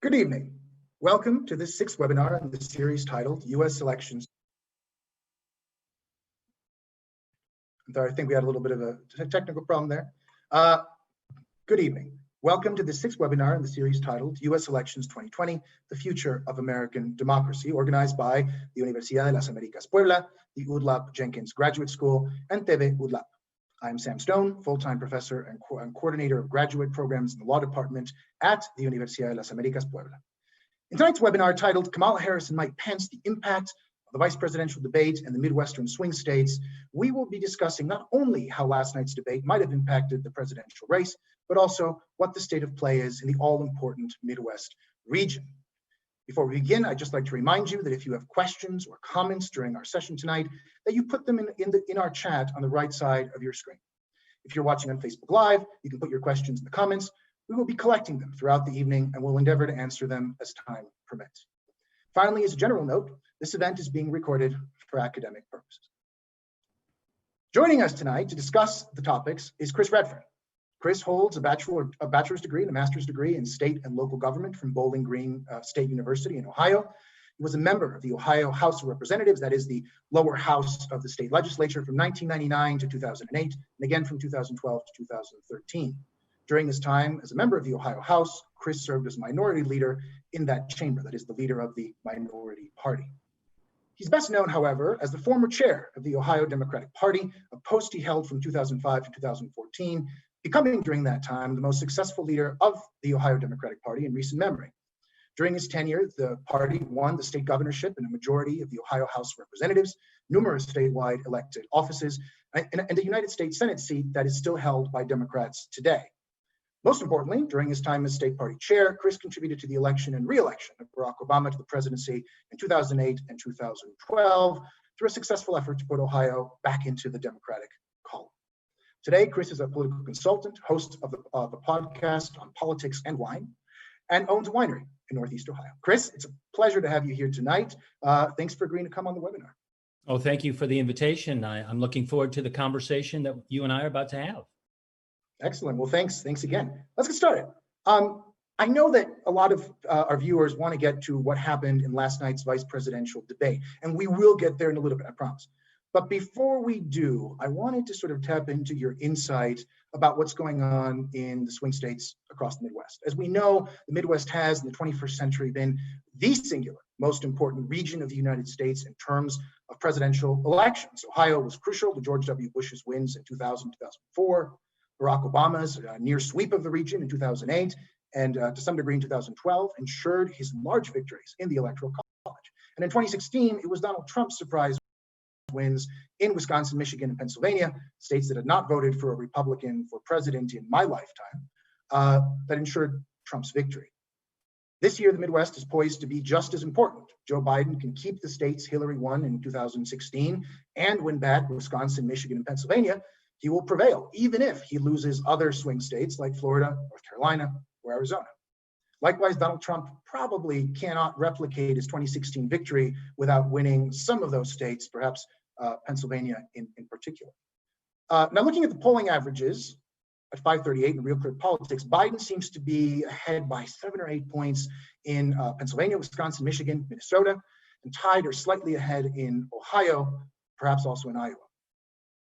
Good evening. Welcome to this sixth webinar in the series titled U.S. Elections. I think we had a little bit of a technical problem there. Good evening. Welcome to the sixth webinar in the series titled U.S. Elections 2020, the Future of American Democracy, organized by the Universidad de las Américas Puebla, the UDLAP Jenkins Graduate School, and TVUDLAP. I'm Sam Stone, full-time professor and coordinator of graduate programs in the law department at the Universidad de las Américas Puebla. In tonight's webinar titled Kamala Harris and Mike Pence, the impact of the vice presidential debate and the Midwestern swing states, we will be discussing not only how last night's debate might have impacted the presidential race, but also what the state of play is in the all-important Midwest region. Before we begin, I'd just like to remind you that if you have questions or comments during our session tonight, that you put them in our chat on the right side of your screen. If you're watching on Facebook Live, you can put your questions in the comments. We will be collecting them throughout the evening and we'll endeavor to answer them as time permits. Finally, as a general note, this event is being recorded for academic purposes. Joining us tonight to discuss the topics is Chris Redfern. Chris holds a bachelor's degree and a master's degree in state and local government from Bowling Green State University in Ohio. He was a member of the Ohio House of Representatives, that is the lower house of the state legislature, from 1999 to 2008, and again from 2012 to 2013. During his time as a member of the Ohio House, Chris served as minority leader in that chamber, that is the leader of the minority party. He's best known, however, as the former chair of the Ohio Democratic Party, a post he held from 2005 to 2014, becoming during that time the most successful leader of the Ohio Democratic Party in recent memory. During his tenure, the party won the state governorship and a majority of the Ohio House of Representatives, numerous statewide elected offices, and a United States Senate seat that is still held by Democrats today. Most importantly, during his time as state party chair, Chris contributed to the election and re-election of Barack Obama to the presidency in 2008 and 2012 through a successful effort to put Ohio back into the Democratic column. Today, Chris is a political consultant, host of a podcast on politics and wine, and owns a winery in Northeast Ohio. Chris, it's a pleasure to have you here tonight. Thanks for agreeing to come on the webinar. Oh, thank you for the invitation. I'm looking forward to the conversation that you and I are about to have. Excellent. Well, thanks again. Let's get started. I know that a lot of our viewers want to get to what happened in last night's vice presidential debate, and we will get there in a little bit, I promise. But before we do, I wanted to sort of tap into your insight about what's going on in the swing states across the Midwest. As we know, the Midwest has in the 21st century been the singular most important region of the United States in terms of presidential elections. Ohio was crucial to George W. Bush's wins in 2000, 2004, Barack Obama's near sweep of the region in 2008, and to some degree in 2012, ensured his large victories in the Electoral College. And in 2016, it was Donald Trump's surprise wins in Wisconsin, Michigan, and Pennsylvania, states that had not voted for a Republican for president in my lifetime, that ensured Trump's victory. This year, the Midwest is poised to be just as important. Joe Biden can keep the states Hillary won in 2016 and win back Wisconsin, Michigan, and Pennsylvania. He will prevail, even if he loses other swing states like Florida, North Carolina, or Arizona. Likewise, Donald Trump probably cannot replicate his 2016 victory without winning some of those states, perhaps Pennsylvania in particular. Now, looking at the polling averages at 538 in Real Clear Politics, Biden seems to be ahead by 7 or 8 points in Pennsylvania, Wisconsin, Michigan, Minnesota, and tied or slightly ahead in Ohio, perhaps also in Iowa.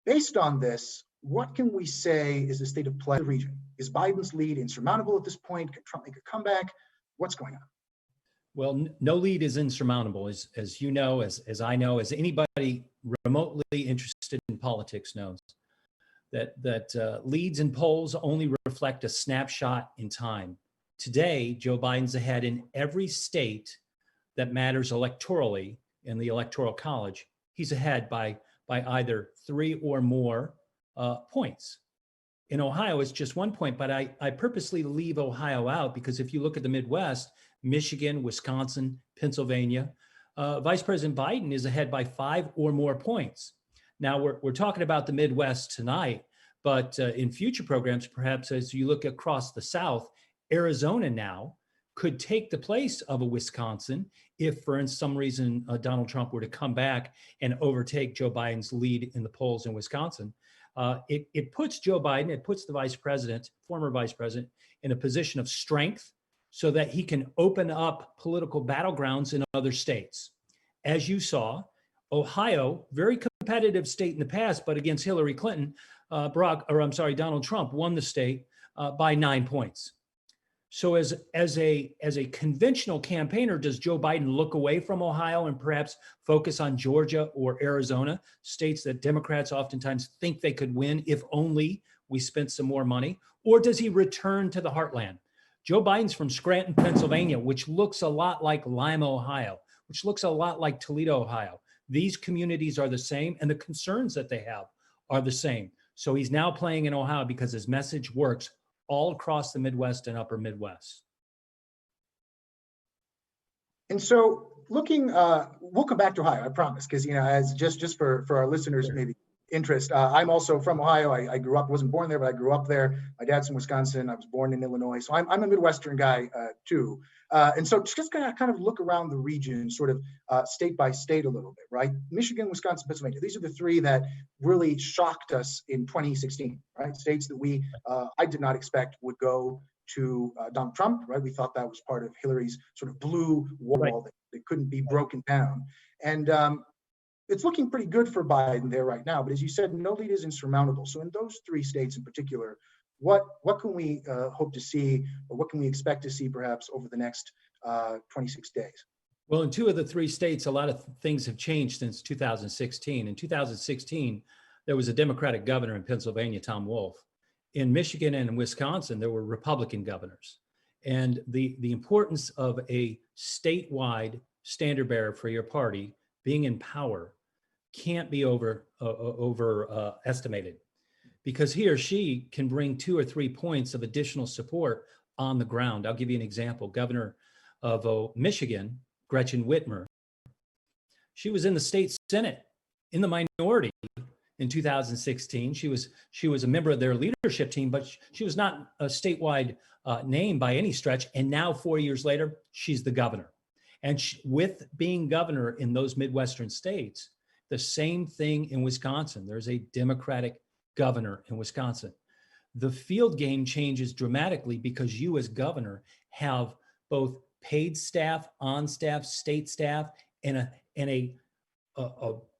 Based on this, what can we say is the state of play in the region? Is Biden's lead insurmountable at this point? Can Trump make a comeback? What's going on? Well, no lead is insurmountable, as you know, as I know, as anybody remotely interested in politics knows, that leads in polls only reflect a snapshot in time. Today, Joe Biden's ahead in every state that matters electorally in the Electoral College. He's ahead by either 3 or more points. In Ohio, it's just 1 point, but I purposely leave Ohio out because if you look at the Midwest, Michigan, Wisconsin, Pennsylvania, Vice President Biden is ahead by 5 or more points. Now, we're talking about the Midwest tonight, but in future programs, perhaps as you look across the South, Arizona now could take the place of a Wisconsin if, for some reason, Donald Trump were to come back and overtake Joe Biden's lead in the polls in Wisconsin. It puts Joe Biden, it puts the vice president, former vice president, in a position of strength so that he can open up political battlegrounds in other states. As you saw, Ohio, very competitive state in the past, but against Hillary Clinton, Donald Trump won the state by 9 points. So as a conventional campaigner, does Joe Biden look away from Ohio and perhaps focus on Georgia or Arizona, states that Democrats oftentimes think they could win if only we spent some more money? Or does he return to the heartland? Joe Biden's from Scranton, Pennsylvania, which looks a lot like Lima, Ohio, which looks a lot like Toledo, Ohio. These communities are the same, and the concerns that they have are the same. So he's now playing in Ohio because his message works all across the Midwest and upper Midwest. And so looking, we'll come back to Ohio, I promise, because, as just for our listeners, maybe interest, I'm also from Ohio. I grew up, wasn't born there, but I grew up there. My dad's from Wisconsin. I was born in Illinois. So I'm a Midwestern guy too. And so just gonna kind of look around the region, sort of state by state a little bit, right? Michigan, Wisconsin, Pennsylvania. These are the three that really shocked us in 2016, right? States that I did not expect would go to Donald Trump, right? We thought that was part of Hillary's sort of blue wall that couldn't be broken down. And it's looking pretty good for Biden there right now. But as you said, no lead is insurmountable. So in those three states in particular, what can we hope to see, or what can we expect to see perhaps over the next 26 days? Well, in two of the three states, a lot of things have changed since 2016. In 2016, there was a Democratic governor in Pennsylvania, Tom Wolf. In Michigan and in Wisconsin, there were Republican governors. And the importance of a statewide standard bearer for your party being in power can't be overestimated, because he or she can bring 2 or 3 points of additional support on the ground. I'll give you an example. Governor of Michigan, Gretchen Whitmer, she was in the state Senate in the minority in 2016. She was a member of their leadership team, but she was not a statewide name by any stretch. And now 4 years later, she's the governor. And with being governor in those Midwestern states, the same thing in Wisconsin. There's a Democratic governor in Wisconsin. The field game changes dramatically because you as governor have both paid staff, on-staff, state staff, and a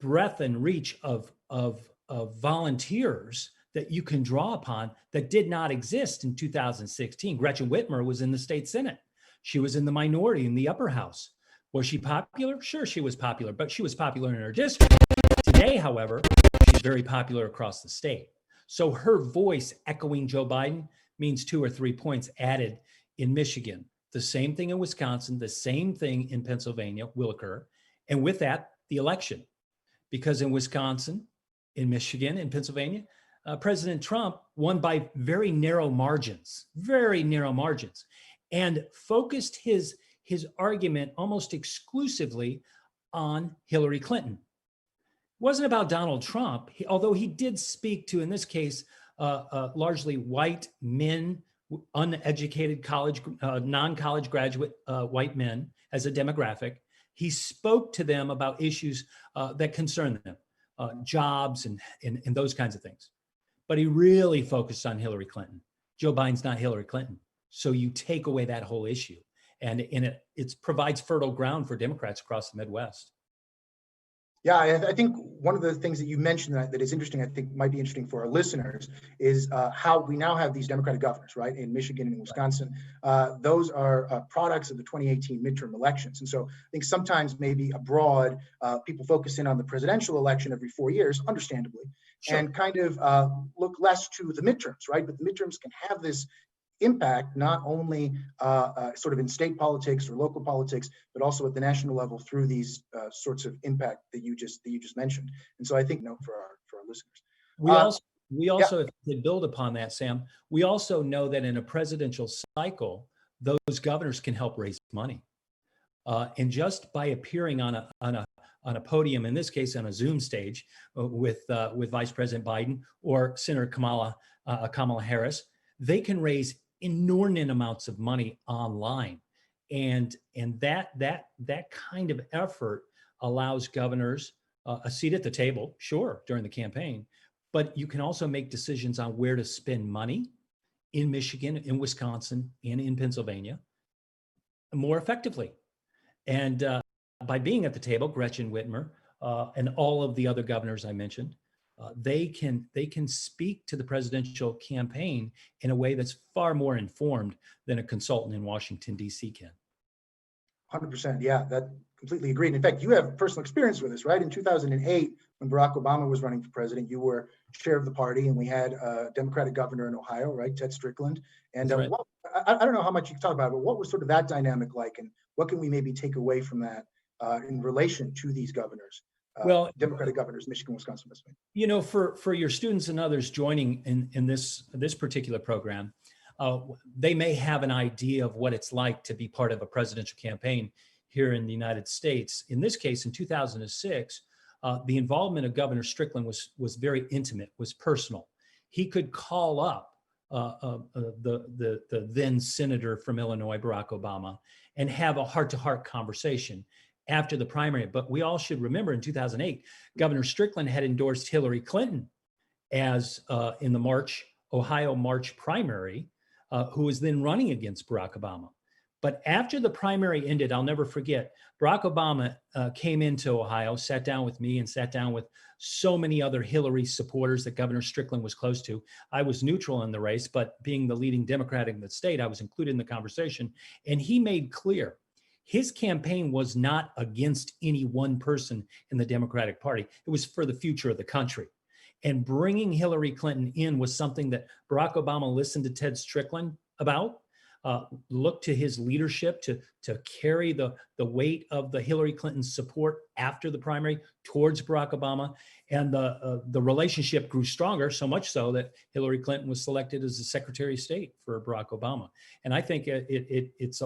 breadth and reach of volunteers that you can draw upon that did not exist in 2016. Gretchen Whitmer was in the state Senate. She was in the minority in the upper house. Was she popular? Sure, she was popular, but she was popular in her district. Today, however, she's very popular across the state. So her voice echoing Joe Biden means 2 or 3 points added in Michigan. The same thing in Wisconsin, the same thing in Pennsylvania will occur. And with that, the election. Because in Wisconsin, in Michigan, in Pennsylvania, President Trump won by very narrow margins, and focused his argument almost exclusively on Hillary Clinton. It wasn't about Donald Trump, although he did speak to, in this case, largely white men, uneducated non-college graduate white men as a demographic. He spoke to them about issues that concern them, jobs and those kinds of things. But he really focused on Hillary Clinton. Joe Biden's not Hillary Clinton. So you take away that whole issue, and it provides fertile ground for Democrats across the Midwest. Yeah, I think one of the things that you mentioned that is interesting, I think might be interesting for our listeners, is how we now have these Democratic governors, right, in Michigan and Wisconsin. Those are products of the 2018 midterm elections. And so I think sometimes maybe abroad, people focus in on the presidential election every 4 years, understandably, sure, and kind of look less to the midterms, right? But the midterms can have this impact not only sort of in state politics or local politics, but also at the national level through these sorts of impact that you just mentioned. And so I think for our listeners, we also if we build upon that, Sam, we also know that in a presidential cycle, those governors can help raise money, and just by appearing on a podium, in this case on a Zoom stage with Vice President Biden or Senator Kamala Harris, they can raise inordinate amounts of money online, and that kind of effort allows governors a seat at the table, sure, during the campaign, but you can also make decisions on where to spend money in Michigan, in Wisconsin, and in Pennsylvania, more effectively. And by being at the table, Gretchen Whitmer and all of the other governors I mentioned, they can speak to the presidential campaign in a way that's far more informed than a consultant in Washington, D.C. can. 100%. Yeah, that completely agreed. In fact, you have personal experience with this, right? In 2008, when Barack Obama was running for president, you were chair of the party, and we had a Democratic governor in Ohio, right, Ted Strickland. And Right. I don't know how much you can talk about it, but what was sort of that dynamic like, and what can we maybe take away from that in relation to these governors? Well, Democratic governors, Michigan, Wisconsin, Pennsylvania. you know, for your students and others joining in this particular program, they may have an idea of what it's like to be part of a presidential campaign here in the United States. In this case, in 2006, the involvement of Governor Strickland was very intimate, was personal. He could call up the then senator from Illinois, Barack Obama, and have a heart-to-heart conversation after the primary. But we all should remember in 2008, Governor Strickland had endorsed Hillary Clinton as in the Ohio March primary, who was then running against Barack Obama. But after the primary ended, I'll never forget, Barack Obama came into Ohio, sat down with me and sat down with so many other Hillary supporters that Governor Strickland was close to. I was neutral in the race, but being the leading Democrat in the state, I was included in the conversation. And he made clear his campaign was not against any one person in the Democratic Party. It was for the future of the country. And bringing Hillary Clinton in was something that Barack Obama listened to Ted Strickland about, looked to his leadership to carry the weight of the Hillary Clinton support after the primary towards Barack Obama. And the relationship grew stronger, so much so that Hillary Clinton was selected as the Secretary of State for Barack Obama. And I think it's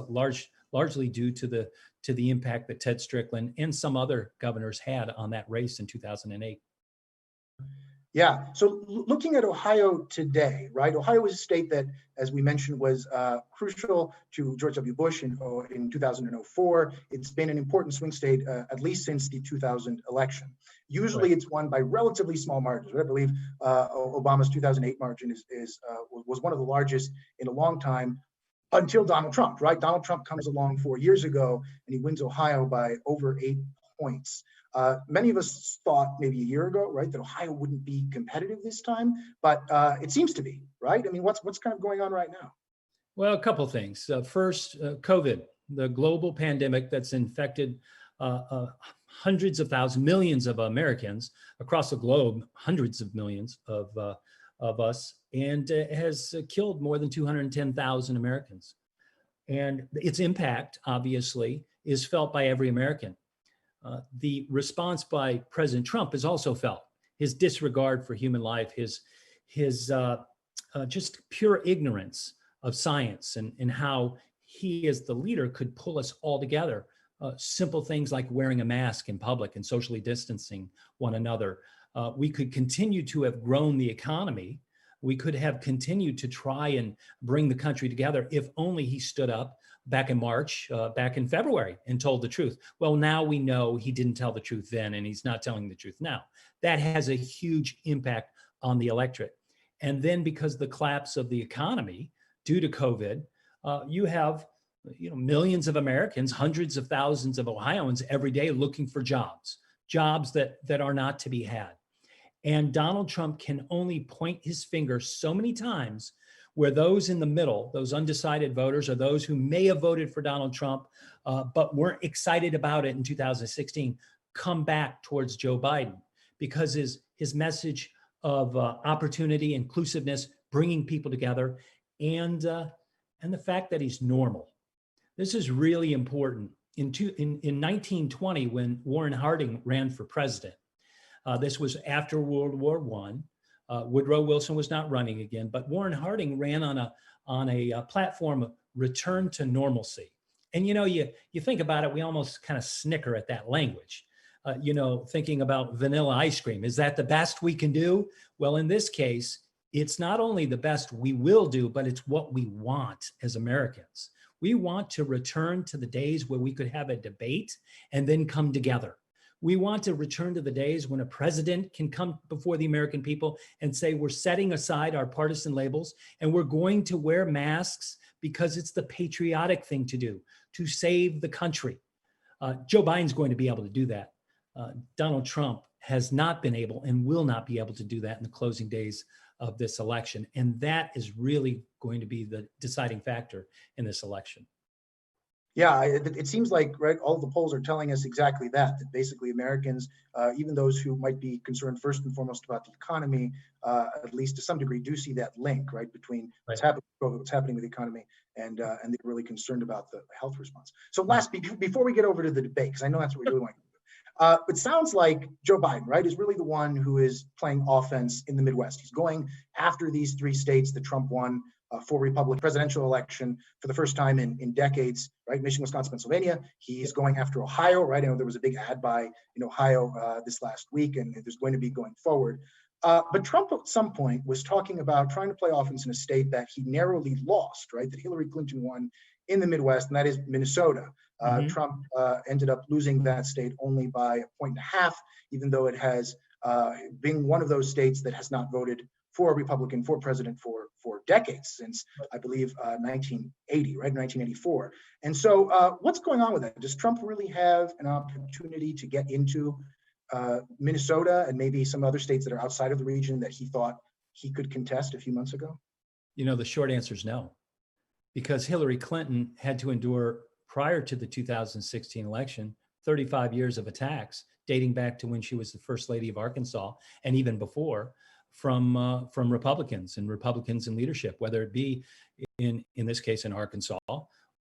largely due to the impact that Ted Strickland and some other governors had on that race in 2008. Yeah. So looking at Ohio today, right? Ohio is a state that, as we mentioned, was crucial to George W. Bush in 2004. It's been an important swing state, at least since the 2000 election. Usually It's won by relatively small margins. I believe Obama's 2008 margin was one of the largest in a long time until Donald Trump, right? Donald Trump comes along 4 years ago and he wins Ohio by over 8 points. Many of us thought maybe a year ago, right, that Ohio wouldn't be competitive this time, but it seems to be, right? I mean, what's kind of going on right now? Well, a couple things. First, COVID, the global pandemic that's infected hundreds of thousands, millions of Americans across the globe, hundreds of millions of us, and has killed more than 210,000 Americans. And its impact, obviously, is felt by every American. The response by President Trump is also felt. His disregard for human life, his just pure ignorance of science and how he as the leader could pull us all together. Simple things like wearing a mask in public and socially distancing one another. We could continue to have grown the economy. We could have continued to try and bring the country together if only he stood up back in March, back in February, and told the truth. Well, now we know he didn't tell the truth then, and he's not telling the truth now. That has a huge impact on the electorate. And then because of the collapse of the economy due to COVID, you have millions of Americans, hundreds of thousands of Ohioans every day looking for jobs that are not to be had. And Donald Trump can only point his finger so many times where those in the middle, those undecided voters, or those who may have voted for Donald Trump but weren't excited about it in 2016, come back towards Joe Biden because his message of opportunity, inclusiveness, bringing people together, and the fact that he's normal. This is really important. In 1920, when Warren Harding ran for president, this was after World War I. Woodrow Wilson was not running again, but Warren Harding ran on a platform of return to normalcy. And you think about it, we almost kind of snicker at that language. Thinking about vanilla ice cream, is that the best we can do? Well, in this case, it's not only the best we will do, but it's what we want as Americans. We want to return to the days where we could have a debate and then come together. We want to return to the days when a president can come before the American people and say, we're setting aside our partisan labels and we're going to wear masks because it's the patriotic thing to do. to save the country. Joe Biden's going to be able to do that. Donald Trump has not been able and will not be able to do that in the closing days of this election. And that is really going to be the deciding factor in this election. Yeah, it seems like, right, all the polls are telling us exactly that basically Americans, even those who might be concerned first and foremost about the economy, at least to some degree, do see that link, right, between what's happening with COVID, what's happening with the economy, and they're really concerned about the health response. So last, before we get over to the debate, because I know that's what we really want to do, it sounds like Joe Biden, right, is really the one who is playing offense in the Midwest. He's going after these 3 states that Trump won for Republican presidential election for the first time in decades, right? Michigan, Wisconsin, Pennsylvania. He's going after Ohio, right? I know there was a big ad buy in Ohio this last week, and there's going to be going forward. But Trump at some point was talking about trying to play offense in a state that he narrowly lost, right? That Hillary Clinton won in the Midwest, and that is Minnesota. Trump ended up losing that state only by 1.5 points, even though it has been one of those states that has not voted for a Republican for president for decades, since I believe 1980, right, 1984. And so what's going on with that? Does Trump really have an opportunity to get into Minnesota and maybe some other states that are outside of the region that he thought he could contest a few months ago? The short answer is no, because Hillary Clinton had to endure, prior to the 2016 election, 35 years of attacks dating back to when she was the first lady of Arkansas, and even before, from Republicans and Republicans in leadership, whether it be in this case in Arkansas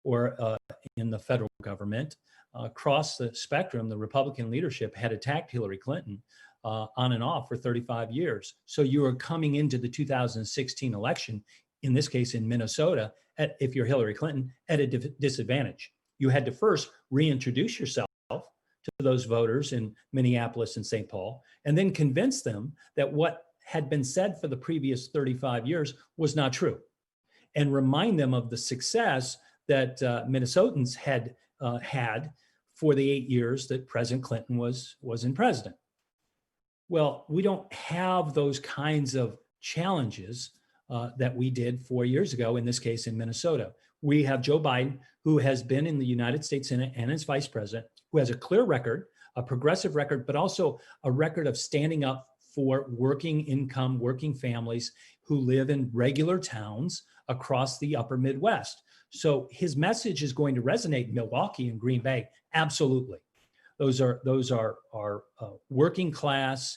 or in the federal government. Across the spectrum, the Republican leadership had attacked Hillary Clinton on and off for 35 years. So you are coming into the 2016 election, in this case in Minnesota, if you're Hillary Clinton, at a disadvantage. You had to first reintroduce yourself to those voters in Minneapolis and St. Paul, and then convince them that what had been said for the previous 35 years was not true, and remind them of the success that Minnesotans had had for the 8 years that President Clinton was in president. Well, we don't have those kinds of challenges that we did 4 years ago, in this case in Minnesota. We have Joe Biden, who has been in the United States Senate and as vice president, who has a clear record, a progressive record, but also a record of standing up for working income, working families who live in regular towns across the upper Midwest. So his message is going to resonate in Milwaukee and Green Bay. Absolutely. Those are working class,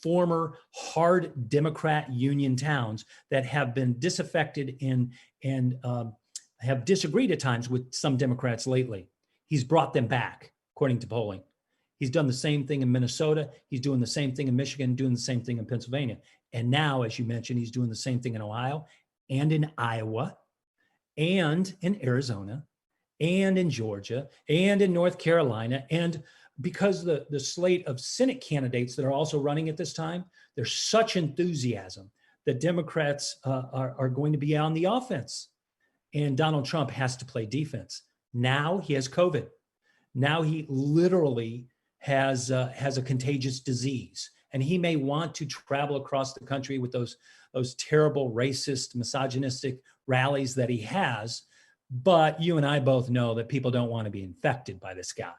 former hard Democrat union towns that have been disaffected and have disagreed at times with some Democrats lately. He's brought them back, according to polling. He's done the same thing in Minnesota. He's doing the same thing in Michigan, doing the same thing in Pennsylvania. And now, as you mentioned, he's doing the same thing in Ohio and in Iowa and in Arizona and in Georgia and in North Carolina. And because the slate of Senate candidates that are also running at this time, there's such enthusiasm that Democrats are going to be on the offense. And Donald Trump has to play defense. Now he has COVID. Now he literally has a contagious disease, and he may want to travel across the country with those terrible racist, misogynistic rallies that he has. But you and I both know that people don't want to be infected by this guy.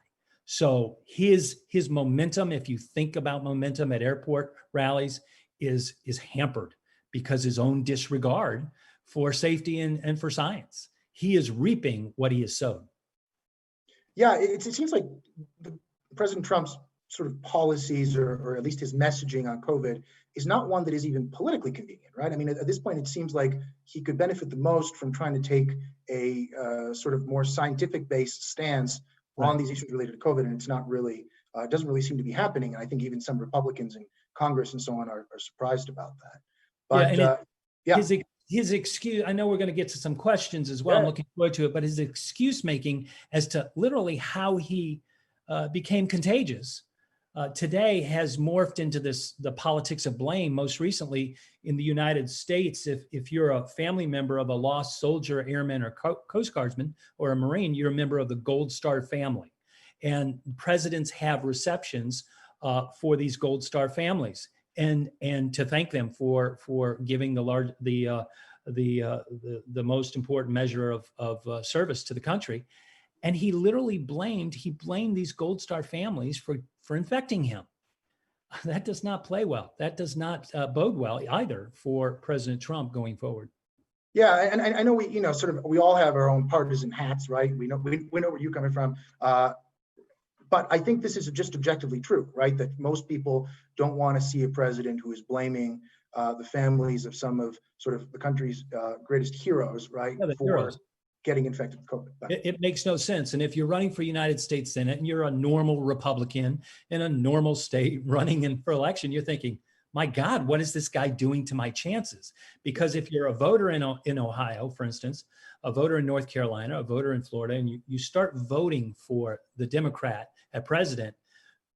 So his momentum, if you think about momentum at airport rallies, is hampered because his own disregard for safety and for science. He is reaping what he has sown. Yeah, it seems like President Trump's sort of policies, or at least his messaging on COVID, is not one that is even politically convenient, right? I mean, at this point, it seems like he could benefit the most from trying to take a sort of more scientific-based stance on these issues related to COVID, and it's not really, it doesn't really seem to be happening. And I think even some Republicans in Congress and so on are surprised about that. But his excuse, I know we're going to get to some questions as well. I'm looking forward to it, but his excuse making as to literally how he became contagious today has morphed into the politics of blame. Most recently in the United States, if you're a family member of a lost soldier, airman, or Coast Guardsman, or a Marine, you're a member of the Gold Star family. And presidents have receptions for these Gold Star families, and to thank them for giving the the most important measure of service to the country. And he literally blamed these Gold Star families for infecting him. That does not play well. That does not bode well either for President Trump going forward. Yeah, and I know we all have our own partisan hats, right? We know where you're coming from. But I think this is just objectively true, right? That most people don't want to see a president who is blaming the families of some of sort of the country's greatest heroes, right? Yeah, the for heroes. Getting infected with COVID. It makes no sense. And if you're running for United States Senate and you're a normal Republican in a normal state running in for election, you're thinking, my God, what is this guy doing to my chances? Because if you're a voter in Ohio, for instance, a voter in North Carolina, a voter in Florida, and you start voting for the Democrat at president,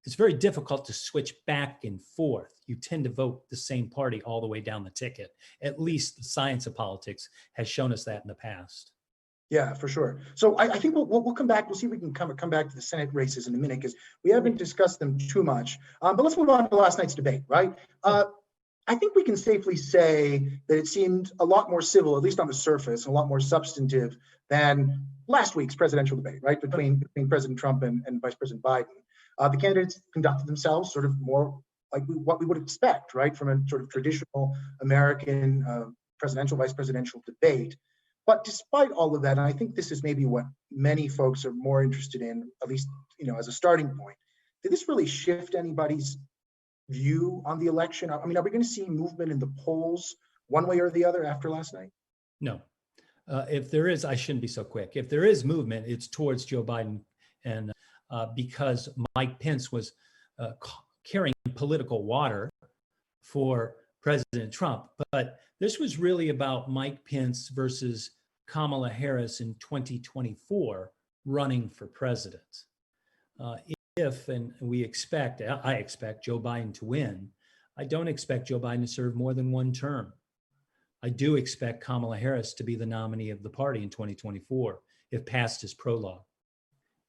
it's very difficult to switch back and forth. You tend to vote the same party all the way down the ticket. At least the science of politics has shown us that in the past. Yeah, for sure. So I think we'll come back. We'll see if we can come back to the Senate races in a minute, because we haven't discussed them too much. But let's move on to last night's debate, right? I think we can safely say that it seemed a lot more civil, at least on the surface, and a lot more substantive than last week's presidential debate, right? Between President Trump and Vice President Biden. The candidates conducted themselves sort of more like what we would expect, right? From a sort of traditional American presidential, vice presidential debate. But despite all of that, and I think this is maybe what many folks are more interested in, at least, as a starting point, did this really shift anybody's view on the election? I mean, are we going to see movement in the polls one way or the other after last night? No. If there is, I shouldn't be so quick. If there is movement, it's towards Joe Biden, and because Mike Pence was carrying political water for President Trump. But this was really about Mike Pence versus Kamala Harris in 2024 running for president. And I expect Joe Biden to win, I don't expect Joe Biden to serve more than one term. I do expect Kamala Harris to be the nominee of the party in 2024 if passed as prologue.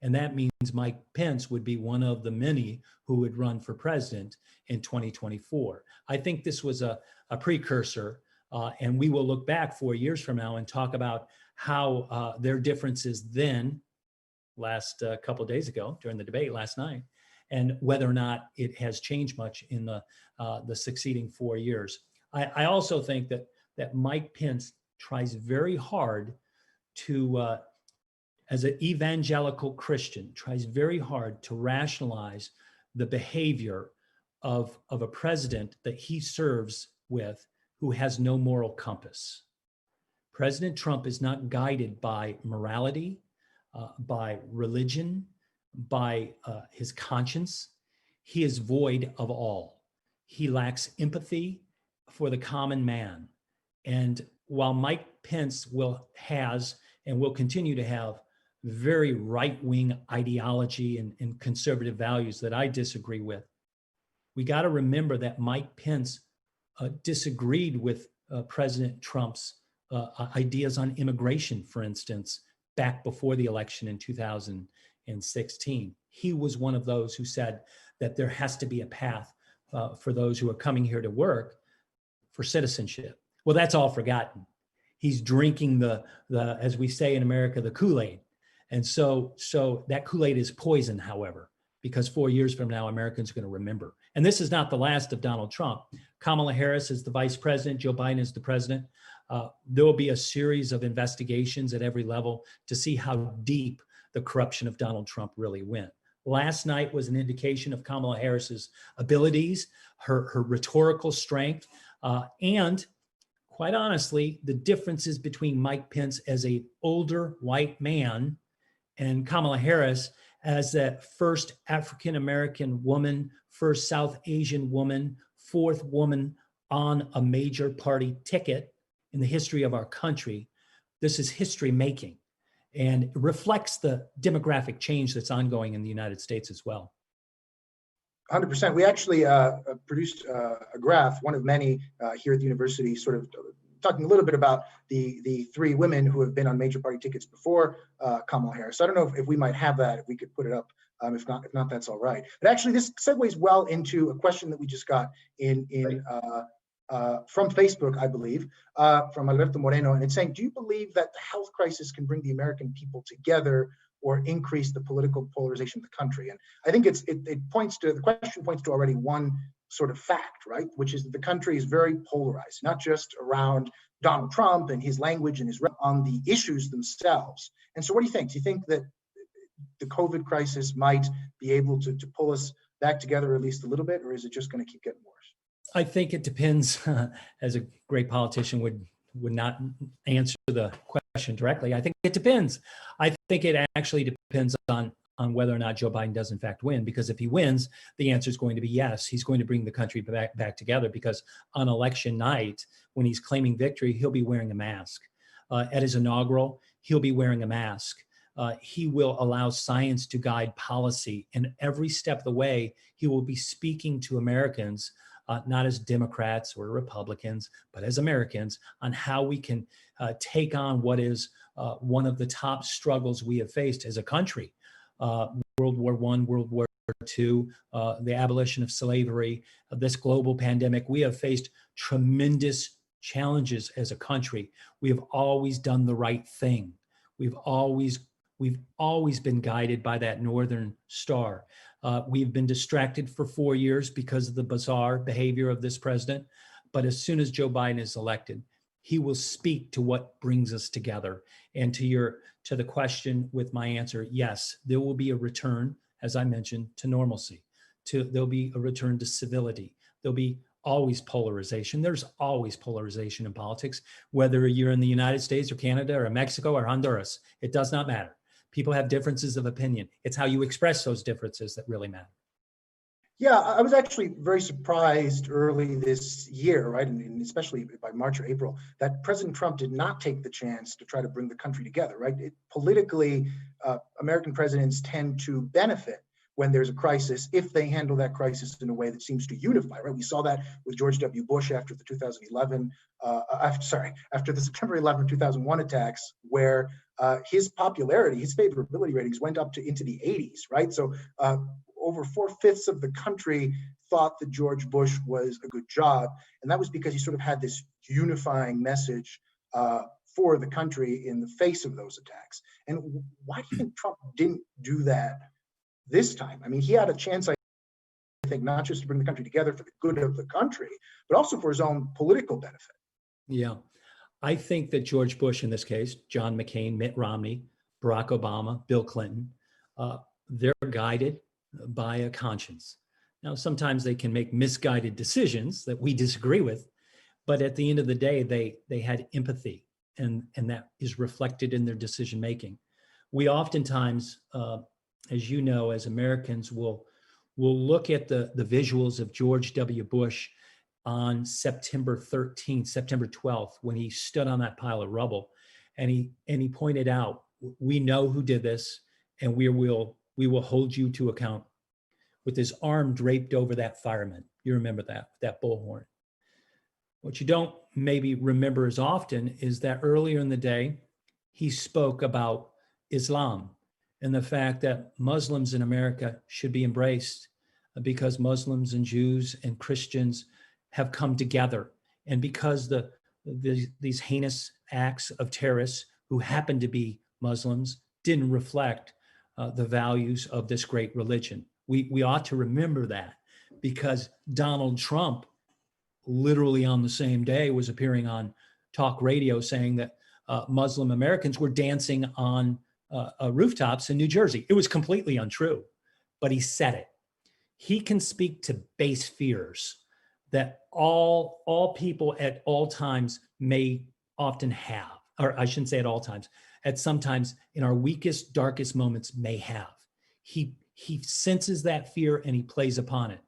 And that means Mike Pence would be one of the many who would run for president in 2024. I think this was a precursor, and we will look back 4 years from now and talk about how their differences then, last couple of days ago during the debate last night, and whether or not it has changed much in the succeeding 4 years. I also think that Mike Pence tries very hard to, as an evangelical Christian, tries very hard to rationalize the behavior of a president that he serves with who has no moral compass. President Trump is not guided by morality, by religion, by his conscience. He is void of all. He lacks empathy for the common man. And while Mike Pence has and will continue to have very right-wing ideology and conservative values that I disagree with, we got to remember that Mike Pence disagreed with President Trump's ideas on immigration, for instance, back before the election in 2016. He was one of those who said that there has to be a path for those who are coming here to work for citizenship. Well, that's all forgotten. He's drinking the as we say in America, the Kool-Aid. And so that Kool-Aid is poison, however, because 4 years from now, Americans are going to remember. And this is not the last of Donald Trump. Kamala Harris is the vice president. Joe Biden is the president. There will be a series of investigations at every level to see how deep the corruption of Donald Trump really went. Last night was an indication of Kamala Harris's abilities, her rhetorical strength, and quite honestly, the differences between Mike Pence as an older white man and Kamala Harris as that first African-American woman, first South Asian woman, fourth woman on a major party ticket in the history of our country. This is history making, and it reflects the demographic change that's ongoing in the United States as well. 100%. We actually produced a graph, one of many here at the university, sort of talking a little bit about the three women who have been on major party tickets before Kamala Harris. So I don't know if we might have that, if we could put it up. If not, that's all right. But actually, this segues well into a question that we just got in from Facebook, I believe, from Alberto Moreno, and it's saying, do you believe that the health crisis can bring the American people together or increase the political polarization of the country? And I think the question points to already one sort of fact, right? Which is that the country is very polarized, not just around Donald Trump and his language and his on the issues themselves. And so what do you think? Do you think that the COVID crisis might be able to pull us back together at least a little bit, or is it just going to keep getting worse? I think it depends. As a great politician would not answer the question directly. I think it depends. I think it actually depends on whether or not Joe Biden does in fact win, because if he wins, the answer is going to be yes. He's going to bring the country back together, because on election night, when he's claiming victory, he'll be wearing a mask. At his inaugural, he'll be wearing a mask. He will allow science to guide policy, and every step of the way, he will be speaking to Americans, not as Democrats or Republicans, but as Americans, on how we can take on what is one of the top struggles we have faced as a country. World War I, World War II, the abolition of slavery, this global pandemic. We have faced tremendous challenges as a country. We have always done the right thing. We've always been guided by that Northern Star. We've been distracted for 4 years because of the bizarre behavior of this president. But as soon as Joe Biden is elected, he will speak to what brings us together. And to the question with my answer, yes, there will be a return, as I mentioned, to normalcy. There'll be a return to civility. There'll be always polarization. There's always polarization in politics, whether you're in the United States or Canada or Mexico or Honduras. It does not matter. People have differences of opinion. It's how you express those differences that really matter. Yeah, I was actually very surprised early this year, right, and especially by March or April, that President Trump did not take the chance to try to bring the country together, right? Politically, American presidents tend to benefit when there's a crisis if they handle that crisis in a way that seems to unify, right? We saw that with George W. Bush after the after the September 11, 2001 attacks, where his popularity, his favorability ratings went up into the 80s, right? So over 4/5 of the country thought that George Bush was a good job. And that was because he sort of had this unifying message for the country in the face of those attacks. And why do you think Trump didn't do that this time? I mean, he had a chance, I think, not just to bring the country together for the good of the country, but also for his own political benefit. Yeah. I think that George Bush, in this case, John McCain, Mitt Romney, Barack Obama, Bill Clinton, they're guided by a conscience. Now, sometimes they can make misguided decisions that we disagree with, but at the end of the day, they had empathy, and that is reflected in their decision making. We oftentimes, as you know, as Americans, will look at the visuals of George W. Bush on September 13th, September 12th, when he stood on that pile of rubble, and he pointed out, we know who did this, and we will hold you to account, with his arm draped over that fireman. You remember that bullhorn. What you don't maybe remember as often is that earlier in the day, he spoke about Islam and the fact that Muslims in America should be embraced, because Muslims and Jews and Christians have come together, and because these heinous acts of terrorists who happen to be Muslims didn't reflect the values of this great religion. We ought to remember that, because Donald Trump literally on the same day was appearing on talk radio saying that Muslim Americans were dancing on rooftops in New Jersey. It was completely untrue, but he said it. He can speak to base fears that all people at all times may often have, or I shouldn't say at all times, at sometimes in our weakest, darkest moments may have. He senses that fear and he plays upon it.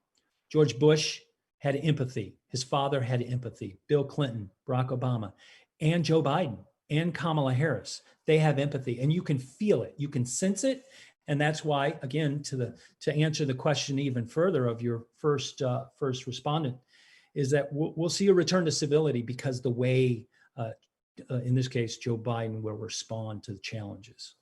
George Bush had empathy. His father had empathy. Bill Clinton, Barack Obama, and Joe Biden and Kamala Harris, they have empathy, and you can feel it. You can sense it. And that's why, again, to answer the question even further of your first respondent, is that we'll see a return to civility, because the way, in this case, Joe Biden will respond to the challenges.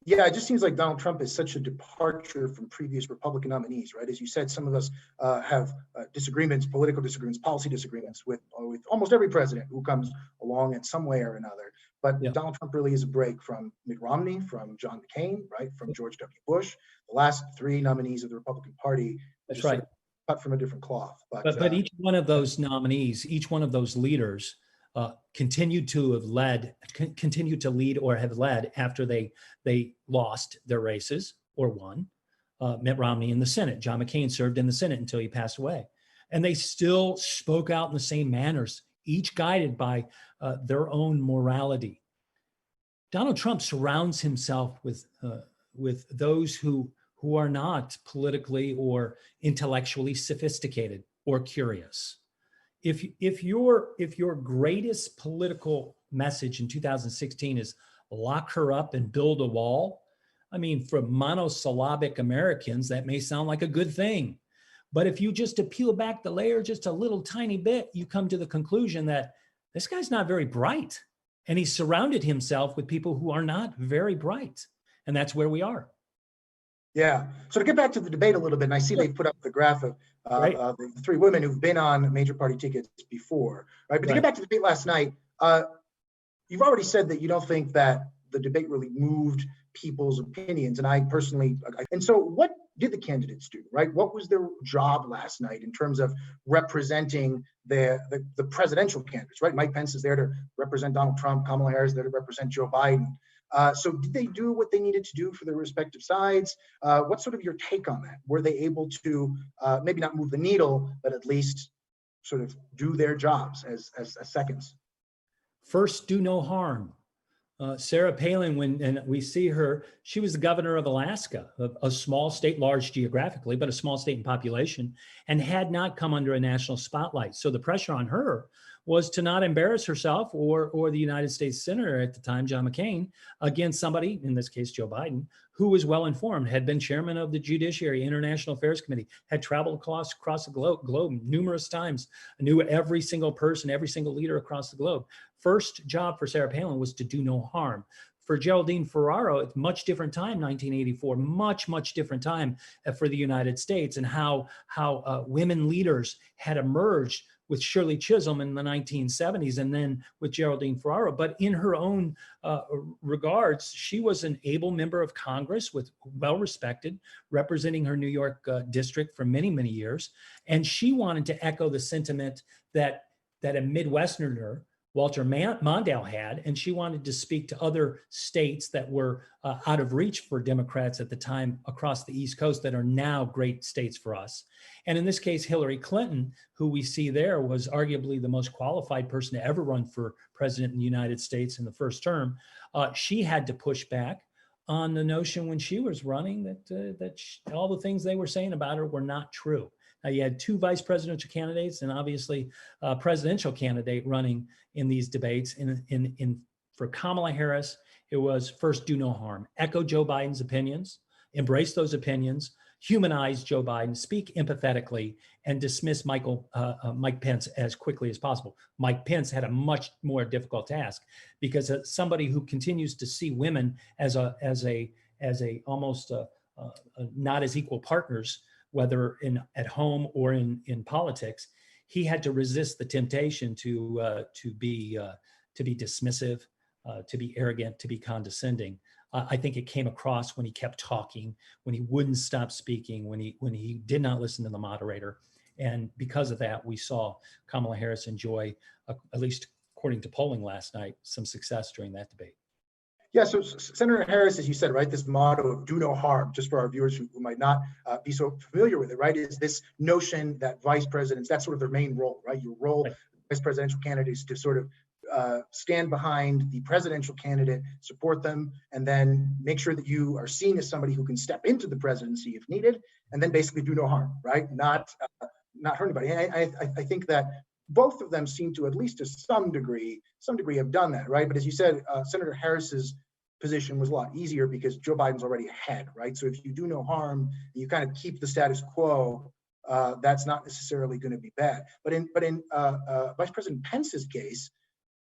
Yeah, it just seems like Donald Trump is such a departure from previous Republican nominees, right? As you said, some of us have disagreements, political disagreements, policy disagreements with almost every president who comes along in some way or another. But Yeah, Donald Trump really is a break from Mitt Romney, from John McCain, right? From George W. Bush. The last three nominees of the Republican Party were that's just sort right. of cut from a different cloth. But each one of those nominees, each one of those leaders, continued to lead or have led after they lost their races or won. Mitt Romney in the Senate, John McCain served in the Senate until he passed away, and they still spoke out in the same manners, each guided by their own morality. Donald Trump surrounds himself with those who are not politically or intellectually sophisticated or curious. If your greatest political message in 2016 is lock her up and build a wall, I mean, for monosyllabic Americans, that may sound like a good thing. But if you just peel back the layer just a little tiny bit, you come to the conclusion that this guy's not very bright. And he surrounded himself with people who are not very bright. And that's where we are. Yeah. So to get back to the debate a little bit, and I see they've put up the graph of the three women who've been on major party tickets before, right? But to get back to the debate last night, you've already said that you don't think that the debate really moved people's opinions, and I personally, and so what did the candidates do, right? What was their job last night in terms of representing the presidential candidates, right? Mike Pence is there to represent Donald Trump, Kamala Harris is there to represent Joe Biden. So did they do what they needed to do for their respective sides? What's sort of your take on that? Were they able to maybe not move the needle, but at least sort of do their jobs as seconds? First, do no harm. Sarah Palin, and we see her, she was the governor of Alaska, a small state, large geographically, but a small state in population, and had not come under a national spotlight. So the pressure on her was to not embarrass herself or the United States Senator at the time, John McCain, against somebody, in this case, Joe Biden, who was well-informed, had been chairman of the Judiciary International Affairs Committee, had traveled across the globe numerous times, knew every single person, every single leader across the globe. First job for Sarah Palin was to do no harm. For Geraldine Ferraro, it's much different time, 1984, much different time for the United States, and how women leaders had emerged with Shirley Chisholm in the 1970s and then with Geraldine Ferraro. But in her own regards, she was an able member of Congress, with well-respected, representing her New York district for many years. And she wanted to echo the sentiment that a Midwesterner, Walter Mondale, had, and she wanted to speak to other states that were out of reach for Democrats at the time across the East Coast that are now great states for us. And in this case, Hillary Clinton, who we see there, was arguably the most qualified person to ever run for president in the United States in the first term. She had to push back on the notion when she was running that all the things they were saying about her were not true. Now, you had two vice presidential candidates and obviously a presidential candidate running in these debates. For Kamala Harris, it was first, do no harm, echo Joe Biden's opinions, embrace those opinions, humanize Joe Biden, speak empathetically, and dismiss Mike Pence as quickly as possible. Mike Pence had a much more difficult task because somebody who continues to see women as almost not as equal partners, whether at home or in politics, he had to resist the temptation to be dismissive, to be arrogant, to be condescending. I think it came across when he kept talking, when he wouldn't stop speaking, when he did not listen to the moderator. And because of that, we saw Kamala Harris enjoy, at least according to polling last night, some success during that debate. Yeah, so Senator Harris, as you said, right, this motto of do no harm, just for our viewers who might not be so familiar with it, right, is this notion that vice presidents, that's sort of their main role, right? Your role, right, as presidential candidates, to sort of stand behind the presidential candidate, support them, and then make sure that you are seen as somebody who can step into the presidency if needed, and then basically do no harm, right? Not hurt anybody. And I think that both of them seem to, at least to some degree, have done that, right? But as you said, Senator Harris's position was a lot easier because Joe Biden's already ahead, right? So if you do no harm, you kind of keep the status quo, that's not necessarily going to be bad. But in Vice President Pence's case,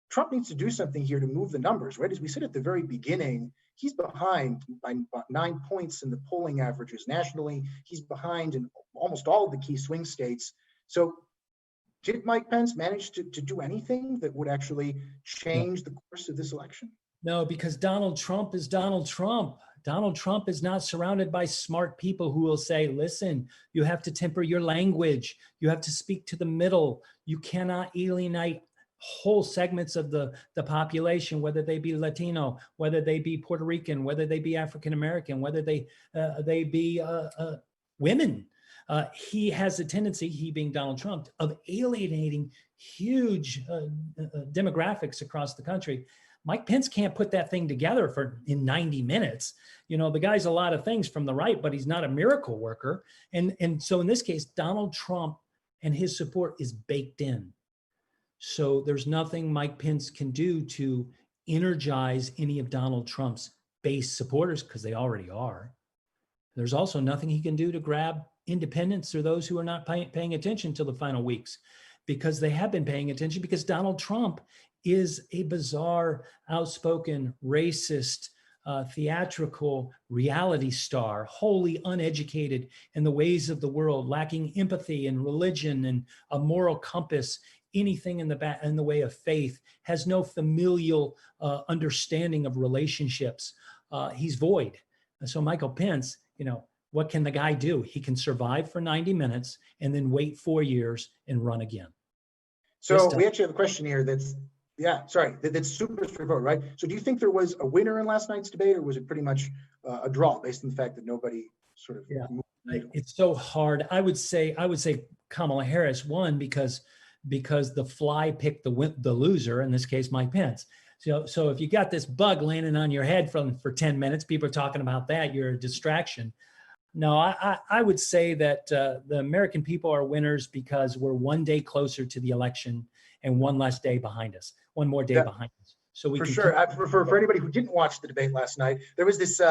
Trump needs to do something here to move the numbers, right? As we said at the very beginning, he's behind by about 9 points in the polling averages nationally. He's behind in almost all of the key swing states. So did Mike Pence manage to do anything that would actually change the course of this election? No, because Donald Trump is Donald Trump. Donald Trump is not surrounded by smart people who will say, listen, you have to temper your language. You have to speak to the middle. You cannot alienate whole segments of the population, whether they be Latino, whether they be Puerto Rican, whether they be African-American, whether they be women. He has a tendency, he being Donald Trump, of alienating huge demographics across the country. Mike Pence can't put that thing together in 90 minutes. You know, the guy's a lot of things from the right, but he's not a miracle worker. And so in this case, Donald Trump and his support is baked in. So there's nothing Mike Pence can do to energize any of Donald Trump's base supporters, because they already are. There's also nothing he can do to grab independents or those who are not paying attention till the final weeks, because they have been paying attention, because Donald Trump is a bizarre, outspoken, racist, theatrical reality star, wholly uneducated in the ways of the world, lacking empathy and religion and a moral compass, anything in the way of faith, has no familial understanding of relationships. He's void. And so Michael Pence, you know, what can the guy do? He can survive for 90 minutes and then wait 4 years and run again. So we actually have a question here that's super straightforward, right? So do you think there was a winner in last night's debate, or was it pretty much a draw based on the fact that nobody sort of moved the needle? It's so hard. I would say Kamala Harris won because the fly picked the loser, in this case, Mike Pence. So if you got this bug landing on your head for 10 minutes, people are talking about that, you're a distraction. No, I would say that the American people are winners because we're 1 day closer to the election and one less day behind us, one more day behind us. So we for can sure. For anybody who didn't watch the debate last night, there was this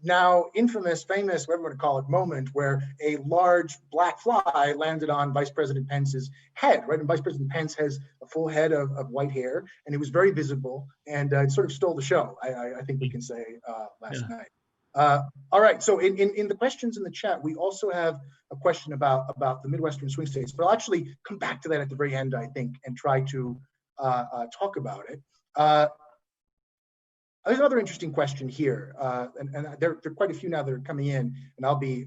now infamous, famous, whatever you want to call it, moment where a large black fly landed on Vice President Pence's head, right? And Vice President Pence has a full head of white hair, and it was very visible, and it sort of stole the show, I think we can say, last night. All right, so in the questions in the chat, we also have a question about the Midwestern swing states, but I'll actually come back to that at the very end, I think, and try to talk about it. There's another interesting question here, and there are quite a few now that are coming in, and I'll be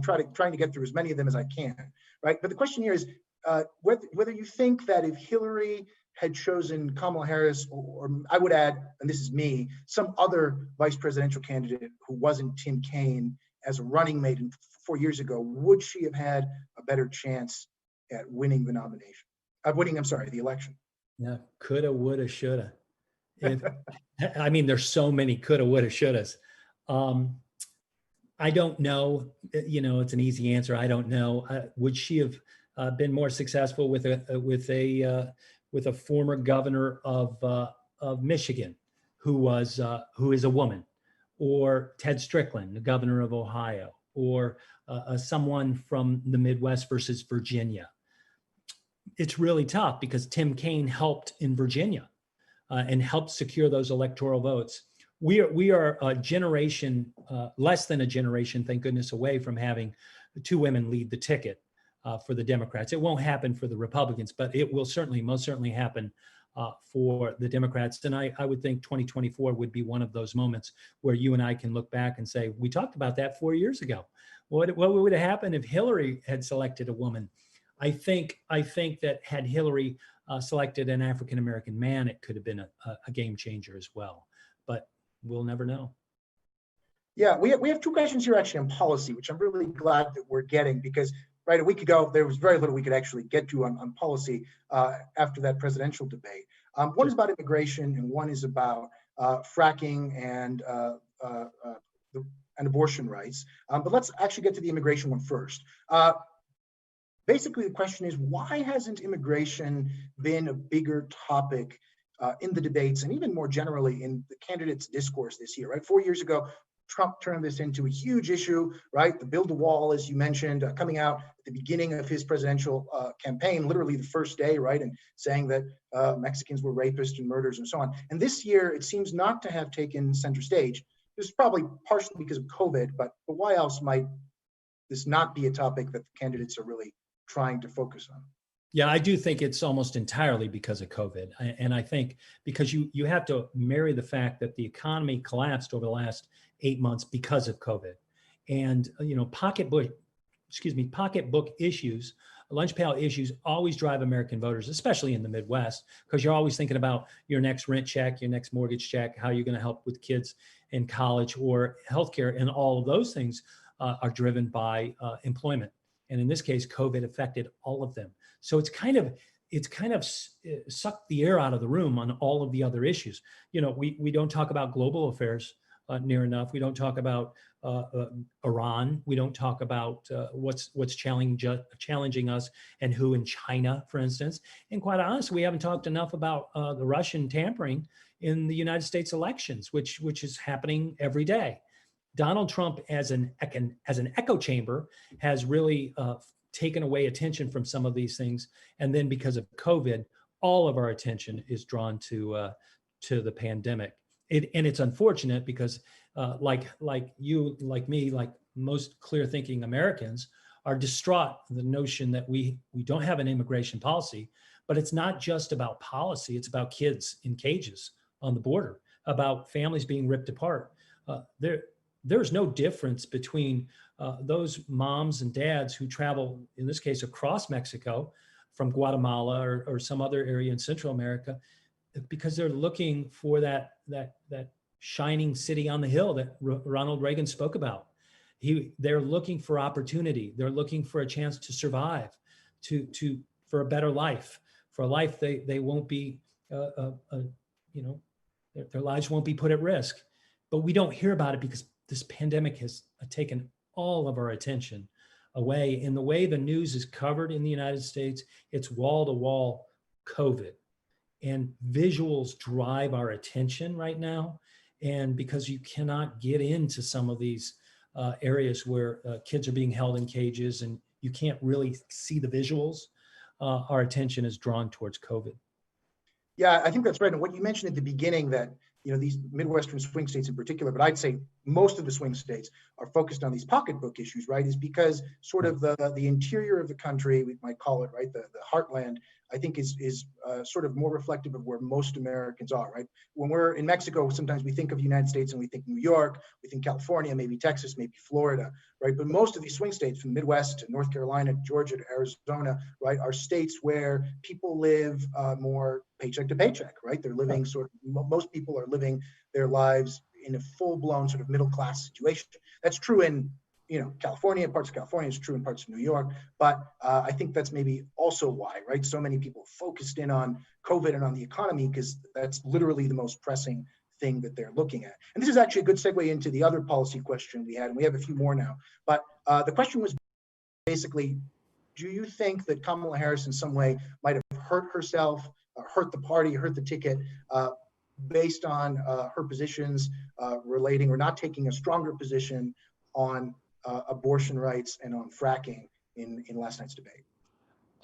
trying to get through as many of them as I can, right? But the question here is whether you think that if Hillary had chosen Kamala Harris, or I would add, and this is me, some other vice presidential candidate who wasn't Tim Kaine as a running mate 4 years ago, would she have had a better chance at winning the nomination? The election. Yeah, coulda, woulda, shoulda. I mean, there's so many coulda, woulda, shouldas. I don't know. You know, it's an easy answer. I don't know. Would she have been more successful with a former governor of Michigan, who is a woman, or Ted Strickland, the governor of Ohio, or someone from the Midwest versus Virginia? It's really tough because Tim Kaine helped in Virginia and helped secure those electoral votes. We are a generation, less than a generation, thank goodness, away from having two women lead the ticket for the Democrats. It won't happen for the Republicans, but it will most certainly happen for the Democrats. And I would think 2024 would be one of those moments where you and I can look back and say, we talked about that 4 years ago. What would have happened if Hillary had selected a woman? I think that had Hillary selected an African-American man, it could have been a game changer as well, but we'll never know. Yeah, we have two questions here actually on policy, which I'm really glad that we're getting, because right a week ago, there was very little we could actually get to on policy after that presidential debate. One is about immigration and one is about fracking and abortion rights. But let's actually get to the immigration one first. Basically, the question is, why hasn't immigration been a bigger topic in the debates and even more generally in the candidates' discourse this year, right? 4 years ago, Trump turned this into a huge issue, right? The build a wall, as you mentioned, coming out at the beginning of his presidential campaign, literally the first day, right? And saying that Mexicans were rapists and murderers and so on. And this year, it seems not to have taken center stage. This is probably partially because of COVID, but why else might this not be a topic that the candidates are really trying to focus on? Yeah, I do think it's almost entirely because of COVID. And I think because you have to marry the fact that the economy collapsed over the last 8 months because of COVID. And, pocketbook issues, lunch pail issues always drive American voters, especially in the Midwest, because you're always thinking about your next rent check, your next mortgage check, how you're going to help with kids in college or healthcare. And all of those things are driven by employment. And in this case, COVID affected all of them. So it's kind of sucked the air out of the room on all of the other issues. We don't talk about global affairs near enough. We don't talk about Iran. We don't talk about what's challenging us and who in China, for instance. And quite honestly, we haven't talked enough about the Russian tampering in the United States elections, which is happening every day. Donald Trump, as an echo chamber, has really taken away attention from some of these things. And then because of COVID, all of our attention is drawn to the pandemic. And it's unfortunate because like you, like me, like most clear-thinking Americans are distraught at the notion that we don't have an immigration policy, but it's not just about policy. It's about kids in cages on the border, about families being ripped apart. There's no difference between those moms and dads who travel, in this case, across Mexico from Guatemala or some other area in Central America, because they're looking for that shining city on the hill that Ronald Reagan spoke about. They're looking for opportunity. They're looking for a chance to survive, for a better life, for a life they won't be, their lives won't be put at risk. But we don't hear about it because this pandemic has taken all of our attention away. In the way the news is covered in the United States, it's wall-to-wall COVID. And visuals drive our attention right now. And because you cannot get into some of these areas where kids are being held in cages and you can't really see the visuals, our attention is drawn towards COVID. Yeah, I think that's right. And what you mentioned at the beginning that, these Midwestern swing states in particular, but I'd say most of the swing states are focused on these pocketbook issues, right? Is because sort of the interior of the country, we might call it, right? The heartland, I think is sort of more reflective of where most Americans are, right? When we're in Mexico, sometimes we think of the United States and we think New York, we think California, maybe Texas, maybe Florida, right? But most of these swing states from the Midwest to North Carolina, Georgia to Arizona, right, are states where people live more paycheck to paycheck, right? They're living most people are living their lives in a full-blown sort of middle-class situation. That's true in California, parts of California, is true in parts of New York, but I think that's maybe also why, right? So many people focused in on COVID and on the economy because that's literally the most pressing thing that they're looking at. And this is actually a good segue into the other policy question we had, and we have a few more now. But the question was basically, do you think that Kamala Harris in some way might have hurt herself, hurt the party, hurt the ticket, based on her positions relating or not taking a stronger position on abortion rights and on fracking in last night's debate?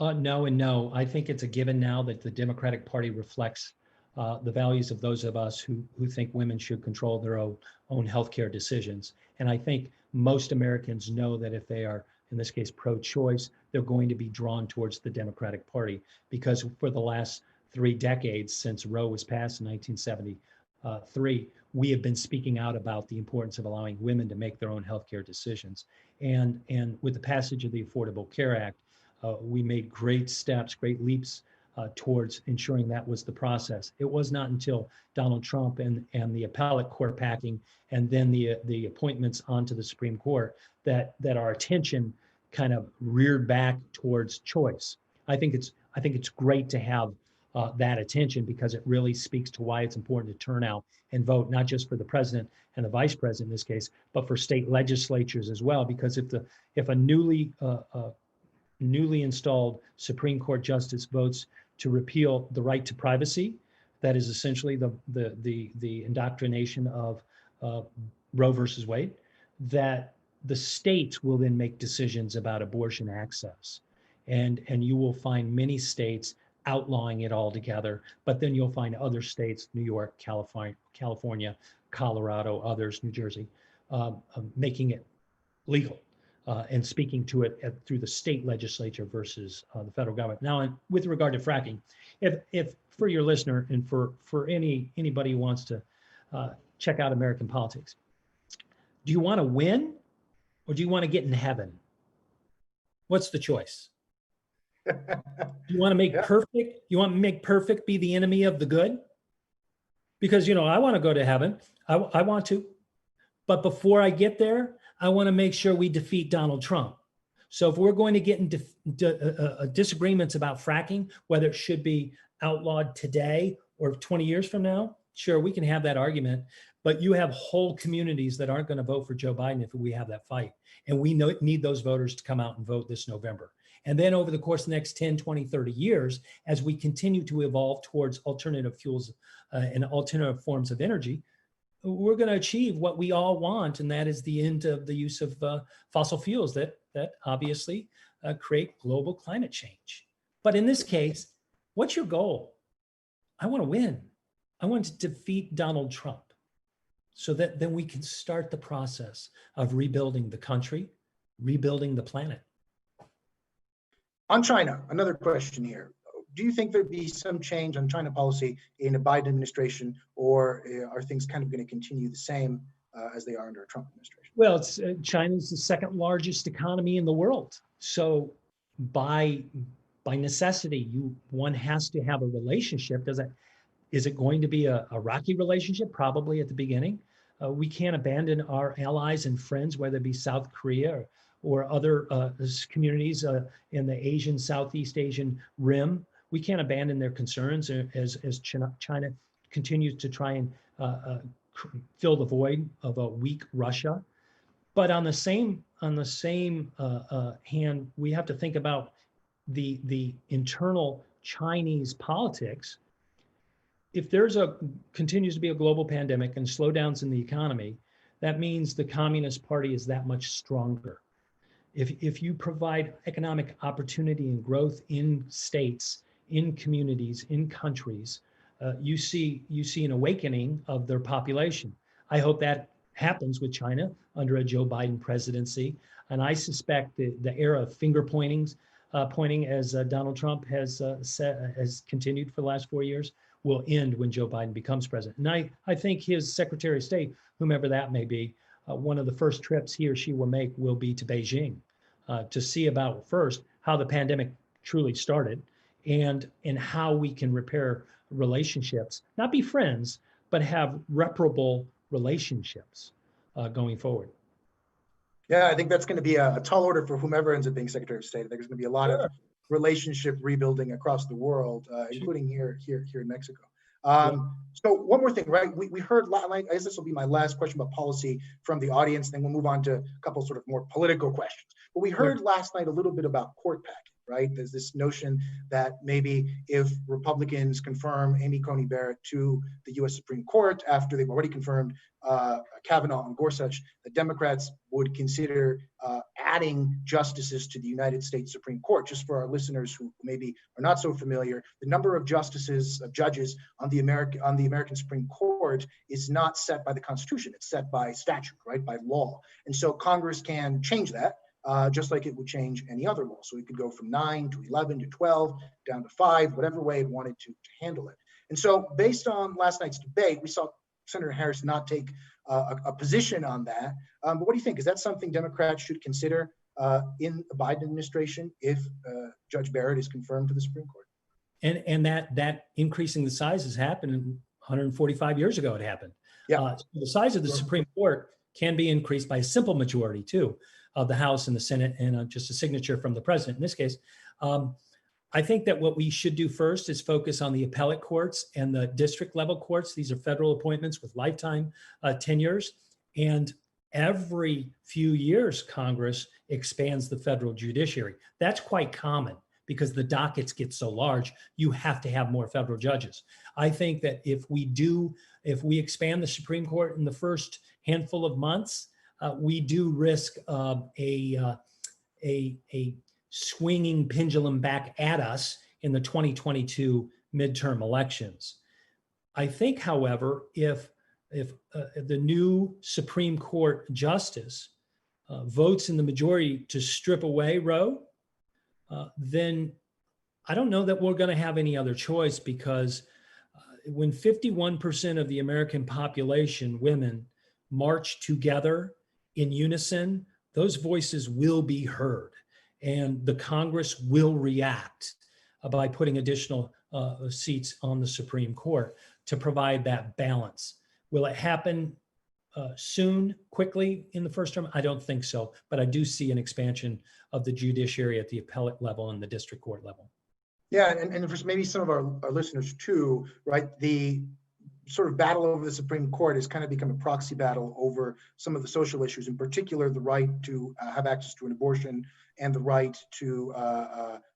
No and no. I think it's a given now that the Democratic Party reflects the values of those of us who think women should control their own healthcare decisions. And I think most Americans know that if they are, in this case, pro-choice, they're going to be drawn towards the Democratic Party because for the last 3 decades since Roe was passed in 1973, we have been speaking out about the importance of allowing women to make their own healthcare decisions. And with the passage of the Affordable Care Act, we made great steps, great leaps towards ensuring that was the process. It was not until Donald Trump and the appellate court packing and then the appointments onto the Supreme Court that our attention kind of reared back towards choice. I think it's great to have that attention because it really speaks to why it's important to turn out and vote, not just for the president and the vice president in this case, but for state legislatures as well. Because if a newly installed Supreme Court justice votes to repeal the right to privacy, that is essentially the indoctrination of Roe versus Wade, that the states will then make decisions about abortion access. And you will find many states outlawing it altogether, but then you'll find other states, New York, California, Colorado, others, New Jersey, making it legal and speaking to it through the state legislature versus the federal government. Now, with regard to fracking, if for your listener and for anybody who wants to check out American politics, do you want to win or do you want to get in heaven? What's the choice? Do you want to make perfect? You want to make perfect be the enemy of the good? Because, I want to go to heaven. I want to. But before I get there, I want to make sure we defeat Donald Trump. So if we're going to get into disagreements about fracking, whether it should be outlawed today or 20 years from now, sure, we can have that argument. But you have whole communities that aren't going to vote for Joe Biden if we have that fight. And we need those voters to come out and vote this November. And then over the course of the next 10, 20, 30 years, as we continue to evolve towards alternative fuels and alternative forms of energy, we're going to achieve what we all want, and that is the end of the use of fossil fuels that obviously create global climate change. But in this case, what's your goal? I want to win. I want to defeat Donald Trump so that then we can start the process of rebuilding the country, rebuilding the planet. On China, another question here. Do you think there'd be some change on China policy in a Biden administration, or are things kind of going to continue the same as they are under a Trump administration? Well, China's the second largest economy in the world. So by necessity, one has to have a relationship. Is it going to be a rocky relationship? Probably at the beginning. We can't abandon our allies and friends, whether it be South Korea or other communities in the Asian, Southeast Asian rim. We can't abandon their concerns as China continues to try and fill the void of a weak Russia. But on the same hand, we have to think about the internal Chinese politics. If there's continues to be a global pandemic and slowdowns in the economy, that means the Communist Party is that much stronger. If you provide economic opportunity and growth in states, in communities, in countries, you see an awakening of their population. I hope that happens with China under a Joe Biden presidency. And I suspect the era of finger pointing as Donald Trump has continued for the last 4 years will end when Joe Biden becomes president. And I think his Secretary of State, whomever that may be, one of the first trips he or she will make will be to Beijing to see about first how the pandemic truly started and how we can repair relationships, not be friends, but have reparable relationships going forward. Yeah, I think that's going to be a tall order for whomever ends up being Secretary of State. I think there's going to be a lot of relationship rebuilding across the world, including here in Mexico. So one more thing, right? We heard, I guess this will be my last question about policy from the audience, then we'll move on to a couple sort of more political questions. But we heard last night a little bit about court packing, right? There's this notion that maybe if Republicans confirm Amy Coney Barrett to the US Supreme Court after they've already confirmed Kavanaugh and Gorsuch, the Democrats would consider adding justices to the United States Supreme Court. Just for our listeners who maybe are not so familiar, the number of judges on the American Supreme Court is not set by the Constitution. It's set by statute, right, by law. And so Congress can change that. Just like it would change any other law. So it could go from 9 to 11 to 12, down to 5, whatever way it wanted to handle it. And so based on last night's debate, we saw Senator Harris not take a position on that. But what do you think? Is that something Democrats should consider in the Biden administration if Judge Barrett is confirmed to the Supreme Court? And that increasing the size has happened 145 years ago. It happened. Yeah. The size of the Supreme Court can be increased by a simple majority too, of the House and the Senate, and just a signature from the president in this case. I think that what we should do first is focus on the appellate courts and the district level courts. These are federal appointments with lifetime tenures. And every few years, Congress expands the federal judiciary. That's quite common. because the dockets get so large, you have to have more federal judges. I think that if we expand the Supreme Court in the first handful of months, we do risk a swinging pendulum back at us in the 2022 midterm elections. I think, however, if the new Supreme Court justice votes in the majority to strip away Roe, then I don't know that we're going to have any other choice, because when 51% of the American population, women, march together in unison, those voices will be heard, and the Congress will react by putting additional seats on the Supreme Court to provide that balance. Will it happen soon, quickly in the first term? I don't think so, but I do see an expansion of the judiciary at the appellate level and the district court level. Yeah, and for maybe some of our listeners too, right? The sort of battle over the Supreme Court has kind of become a proxy battle over some of the social issues, in particular the right to have access to an abortion and the right to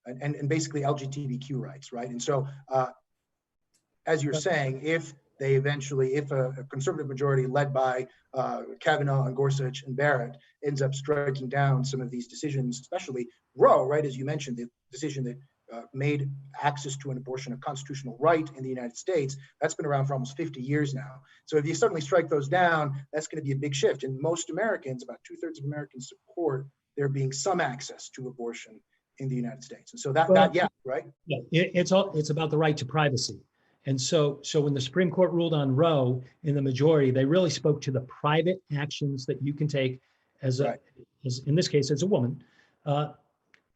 and basically LGBTQ rights, right? And so, as you're saying, if a conservative majority led by Kavanaugh and Gorsuch and Barrett ends up striking down some of these decisions, especially Roe, right? As you mentioned, the decision that made access to an abortion a constitutional right in the United States, that's been around for almost 50 years now. So if you suddenly strike those down, that's going to be a big shift. And most Americans, about 2/3 of Americans, support there being some access to abortion in the United States. And so right? Yeah, it's about the right to privacy. And so when the Supreme Court ruled on Roe in the majority, they really spoke to the private actions that you can take as in this case, as a woman,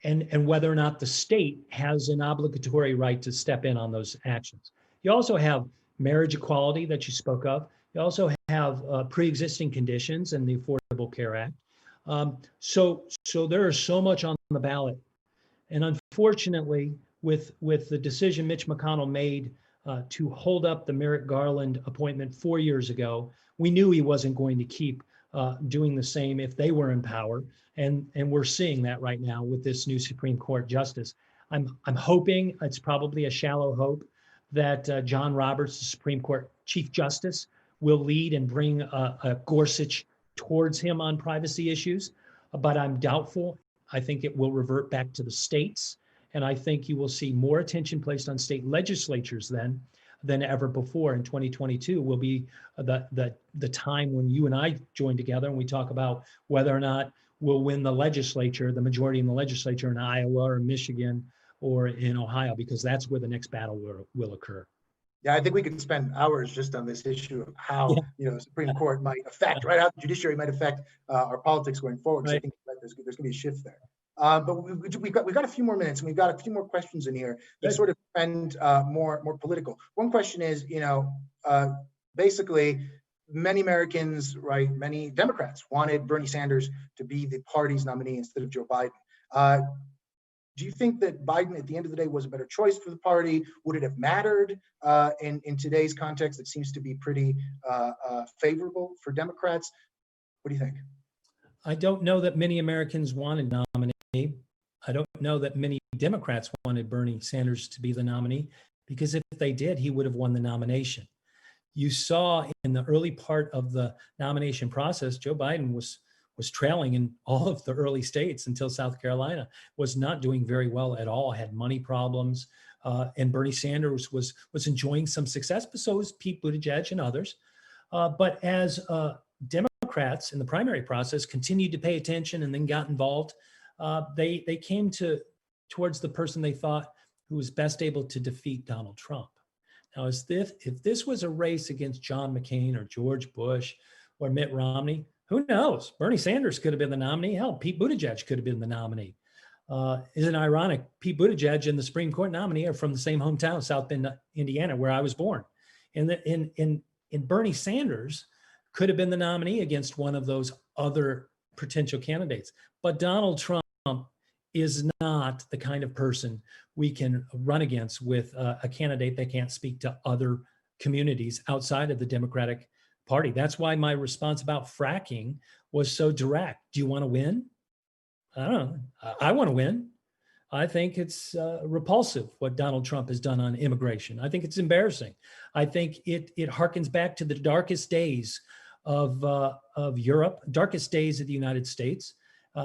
and whether or not the state has an obligatory right to step in on those actions. You also have marriage equality that you spoke of. You also have pre-existing conditions and the Affordable Care Act. So there is so much on the ballot. And unfortunately, with the decision Mitch McConnell made to hold up the Merrick Garland appointment 4 years ago, we knew he wasn't going to keep doing the same if they were in power. And we're seeing that right now with this new Supreme Court justice. I'm hoping, it's probably a shallow hope, that John Roberts, the Supreme Court Chief Justice, will lead and bring a Gorsuch towards him on privacy issues. But I'm doubtful. I think it will revert back to the states. And I think you will see more attention placed on state legislatures than ever before. In 2022 will be the time when you and I join together and we talk about whether or not we'll win the legislature, the majority in the legislature in Iowa or Michigan or in Ohio, because that's where the next battle will occur. Yeah, I think we could spend hours just on this issue of how the Supreme Court might affect, right? How the judiciary might affect our politics going forward. So I think there's going to be a shift there. But we've got a few more minutes, and we've got a few more questions in here that sort of trend more political. One question is, basically, many Americans, right, many Democrats wanted Bernie Sanders to be the party's nominee instead of Joe Biden. Do you think that Biden, at the end of the day, was a better choice for the party? Would it have mattered in today's context? It seems to be pretty favorable for Democrats. What do you think? I don't know that many Americans wanted nominee. I don't know that many Democrats wanted Bernie Sanders to be the nominee, because if they did, he would have won the nomination. You saw in the early part of the nomination process, Joe Biden was trailing in all of the early states until South Carolina, was not doing very well at all, had money problems, and Bernie Sanders was enjoying some success, but so was Pete Buttigieg and others. But as Democrats in the primary process continued to pay attention and then got involved, they came towards the person they thought who was best able to defeat Donald Trump. Now, if this was a race against John McCain or George Bush or Mitt Romney, who knows? Bernie Sanders could have been the nominee. Hell, Pete Buttigieg could have been the nominee. Isn't it ironic? Pete Buttigieg and the Supreme Court nominee are from the same hometown, South Bend, Indiana, where I was born. And Bernie Sanders could have been the nominee against one of those other potential candidates. But Donald Trump is not the kind of person we can run against with a candidate that can't speak to other communities outside of the Democratic Party. That's why my response about fracking was so direct. Do you want to win? I don't know. I want to win. I think it's repulsive what Donald Trump has done on immigration. I think it's embarrassing. I think it harkens back to the darkest days of Europe, darkest days of the United States,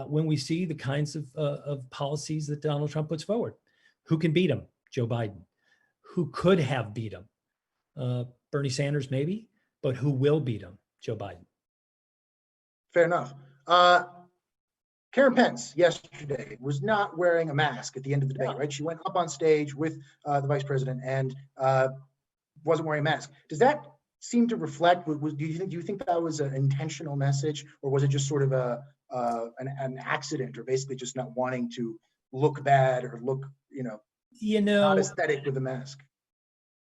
when we see the kinds of policies that Donald Trump puts forward. Who can beat him? Joe Biden. Who could have beat him? Bernie Sanders, maybe, but who will beat him? Joe Biden. Fair enough. Karen Pence yesterday was not wearing a mask at the end of the debate, right? She went up on stage with the vice president and wasn't wearing a mask. Does that seem to reflect? Do you think that was an intentional message, or was it just sort of an accident, or basically just not wanting to look bad or look, not aesthetic with a mask?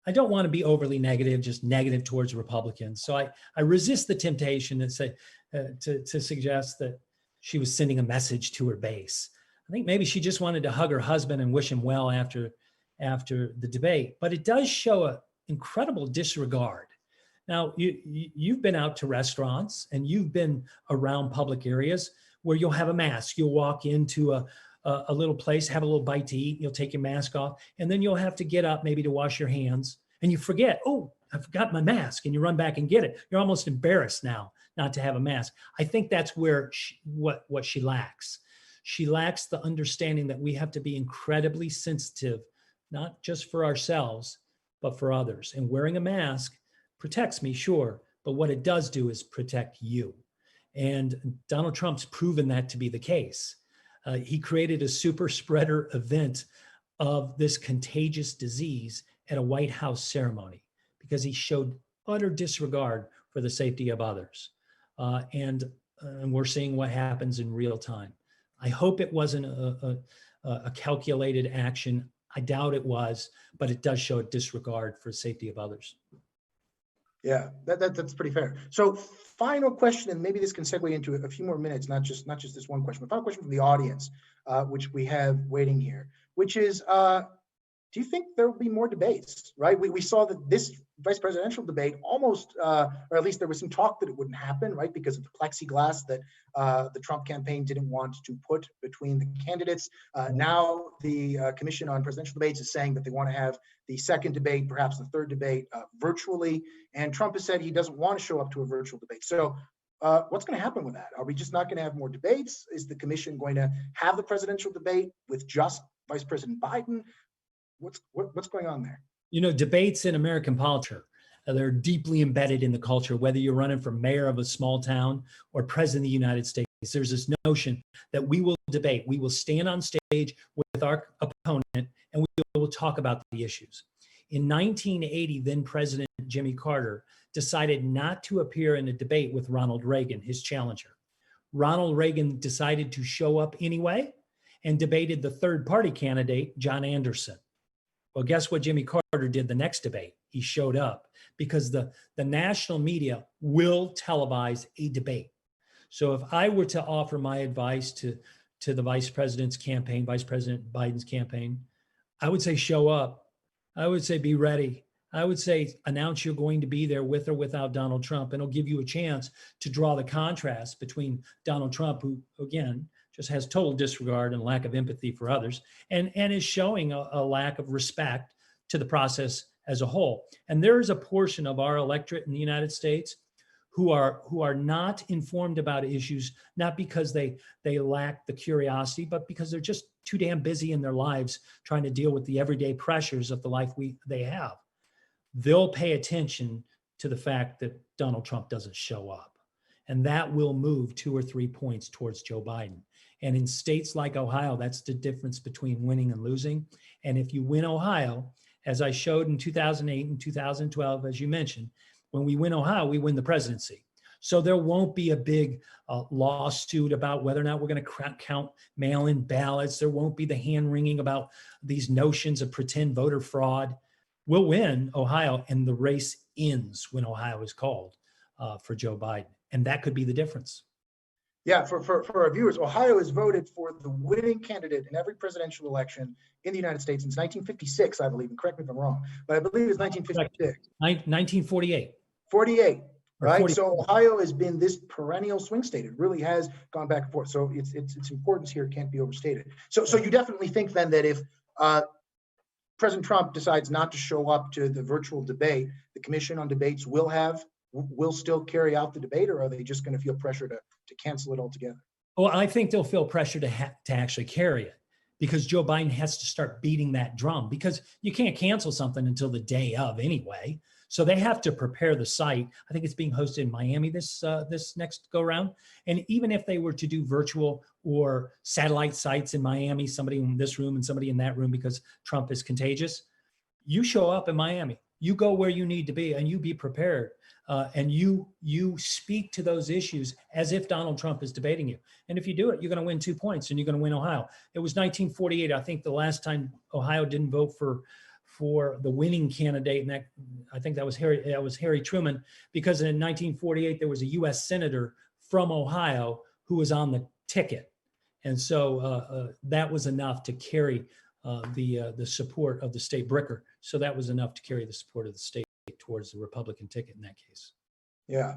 I don't want to be overly negative, just negative towards Republicans. So I resist the temptation and say to suggest that she was sending a message to her base. I think maybe she just wanted to hug her husband and wish him well after the debate. But it does show an incredible disregard. Now, you've been out to restaurants and you've been around public areas where you'll have a mask. You'll walk into a little place, have a little bite to eat, you'll take your mask off, and then you'll have to get up maybe to wash your hands, and you forget, oh, I forgot my mask, and you run back and get it. You're almost embarrassed now not to have a mask. I think that's where what she lacks. She lacks the understanding that we have to be incredibly sensitive, not just for ourselves, but for others. And wearing a mask protects me, sure, but what it does do is protect you. And Donald Trump's proven that to be the case. He created a super spreader event of this contagious disease at a White House ceremony because he showed utter disregard for the safety of others. And we're seeing what happens in real time. I hope it wasn't a calculated action. I doubt it was, but it does show a disregard for safety of others. Yeah, that's pretty fair. So final question, and maybe this can segue into a few more minutes, not just this one question, but final question from the audience, which we have waiting here, which is, do you think there will be more debates, right? We saw that this vice presidential debate almost, or at least there was some talk that it wouldn't happen, right? Because of the plexiglass that the Trump campaign didn't want to put between the candidates. Now the Commission on Presidential Debates is saying that they want to have the second debate, perhaps the third debate, virtually. And Trump has said he doesn't want to show up to a virtual debate. So what's going to happen with that? Are we just not going to have more debates? Is the commission going to have the presidential debate with just Vice President Biden? What's going on there? Debates in American politics, they're deeply embedded in the culture, whether you're running for mayor of a small town or president of the United States. There's this notion that we will debate. We will stand on stage with our opponent and we will talk about the issues. In 1980, then President Jimmy Carter decided not to appear in a debate with Ronald Reagan, his challenger. Ronald Reagan decided to show up anyway and debated the third party candidate, John Anderson. Well, guess what Jimmy Carter did the next debate? He showed up because the national media will televise a debate. So if I were to offer my advice to the vice president's campaign, Vice President Biden's campaign, I would say show up. I would say be ready. I would say announce you're going to be there with or without Donald Trump, and it'll give you a chance to draw the contrast between Donald Trump, who, again, just has total disregard and lack of empathy for others, and is showing a lack of respect to the process as a whole. And there is a portion of our electorate in the United States who are not informed about issues, not because they lack the curiosity, but because they're just too damn busy in their lives trying to deal with the everyday pressures of the life they have. They'll pay attention to the fact that Donald Trump doesn't show up. And that will move 2 or 3 points towards Joe Biden. And in states like Ohio, that's the difference between winning and losing. And if you win Ohio, as I showed in 2008 and 2012, as you mentioned, when we win Ohio, we win the presidency. So there won't be a big lawsuit about whether or not we're going to count mail-in ballots. There won't be the hand-wringing about these notions of pretend voter fraud. We'll win Ohio, and the race ends when Ohio is called for Joe Biden. And that could be the difference. Yeah, for our viewers, Ohio has voted for the winning candidate in every presidential election in the United States since 1956, I believe. And correct me if I'm wrong, but I believe it's 1956. 1948. 48. right? 40. So Ohio has been this perennial swing state. It really has gone back and forth. So its importance here can't be overstated. So you definitely think then that if President Trump decides not to show up to the virtual debate, the Commission on Debates will still carry out the debate, or are they just going to feel pressure to cancel it altogether? Well, I think they'll feel pressure to actually carry it, because Joe Biden has to start beating that drum, because you can't cancel something until the day of anyway. So they have to prepare the site. I think it's being hosted in Miami this next go round. And even if they were to do virtual or satellite sites in Miami, somebody in this room and somebody in that room, because Trump is contagious, you show up in Miami, you go where you need to be, and you be prepared. And you speak to those issues as if Donald Trump is debating you. And if you do it, you're going to win 2 points, and you're going to win Ohio. It was 1948. I think the last time Ohio didn't vote for the winning candidate, and I think that was Harry Truman, because in 1948 there was a U.S. senator from Ohio who was on the ticket, and so that was enough to carry the support of the state bricker. So that was enough to carry the support of the state towards the Republican ticket in that case. Yeah.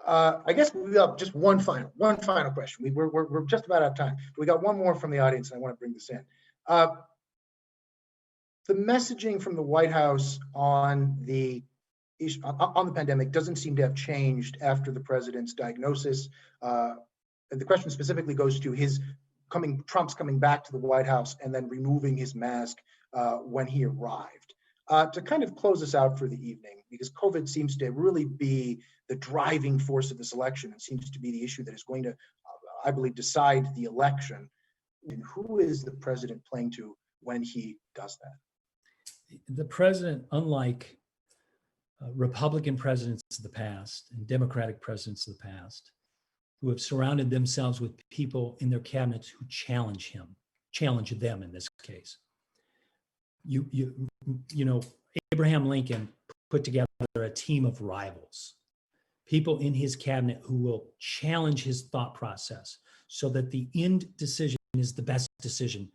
I guess we got just one final question. We're just about out of time. But we got one more from the audience, and I want to bring this in. The messaging from the White House on the pandemic doesn't seem to have changed after the president's diagnosis. And the question specifically goes to Trump's coming back to the White House and then removing his mask when he arrived. To kind of close us out for the evening, because COVID seems to really be the driving force of this election, and seems to be the issue that is going to, I believe, decide the election. And who is the president playing to when he does that? The president, unlike Republican presidents of the past and Democratic presidents of the past, who have surrounded themselves with people in their cabinets who challenge them in this case. You know, Abraham Lincoln put together a team of rivals, people in his cabinet who will challenge his thought process so that the end decision is the best decision,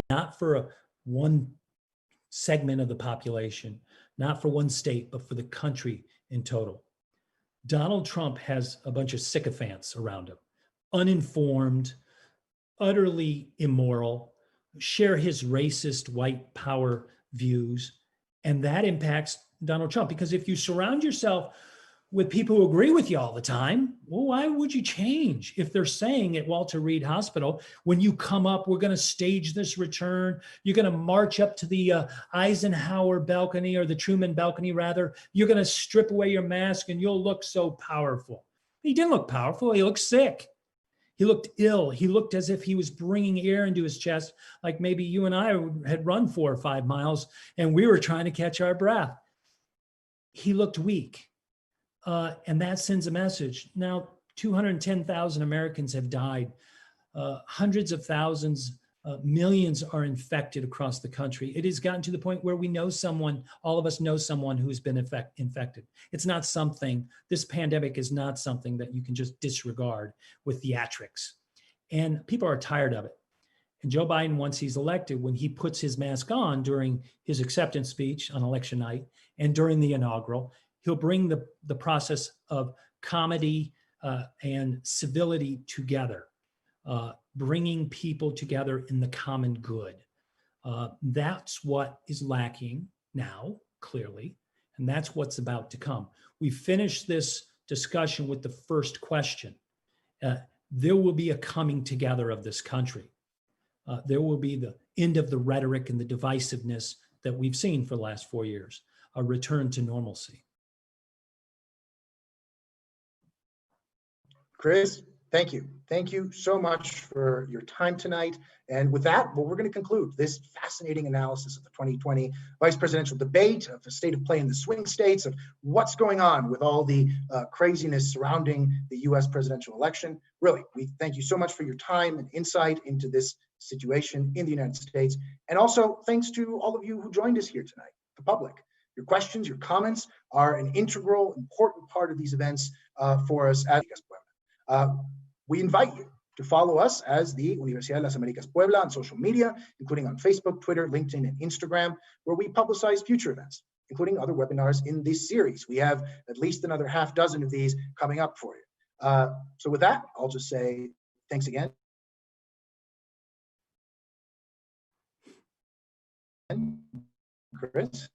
not for one segment of the population, not for one state, but for the country in total. Donald Trump has a bunch of sycophants around him, uninformed, utterly immoral, share his racist white power views. And that impacts Donald Trump, because if you surround yourself with people who agree with you all the time, well, why would you change? If they're saying at Walter Reed Hospital, when you come up, we're going to stage this return, you're going to march up to the Eisenhower balcony, or the Truman balcony rather, you're going to strip away your mask and you'll look so powerful. He didn't look powerful. He looked sick. He looked ill. He looked as if he was bringing air into his chest, like maybe you and I had run 4 or 5 miles and we were trying to catch our breath. He looked weak. And that sends a message. Now, 210,000 Americans have died. Hundreds of thousands, millions are infected across the country. It has gotten to the point where we know someone, all of us know someone who's been infected. It's not something, this pandemic is not something that you can just disregard with theatrics. And people are tired of it. And Joe Biden, once he's elected, when he puts his mask on during his acceptance speech on election night and during the inaugural, he'll bring the process of comedy and civility together, bringing people together in the common good. That's what is lacking now, clearly, and that's what's about to come. We finished this discussion with the first question. There will be a coming together of this country. There will be the end of the rhetoric and the divisiveness that we've seen for the last 4 years, a return to normalcy. Chris, thank you. Thank you so much for your time tonight. And with that, well, we're going to conclude this fascinating analysis of the 2020 vice presidential debate, of the state of play in the swing states, of what's going on with all the craziness surrounding the U.S. presidential election. Really, we thank you so much for your time and insight into this situation in the United States. And also, thanks to all of you who joined us here tonight, the public. Your questions, your comments are an integral, important part of these events for us at Américas Puebla. We invite you to follow us as the Universidad de las Américas Puebla on social media, including on Facebook, Twitter, LinkedIn, and Instagram, where we publicize future events, including other webinars in this series. We have at least another half dozen of these coming up for you. So with that, I'll just say thanks again. Chris.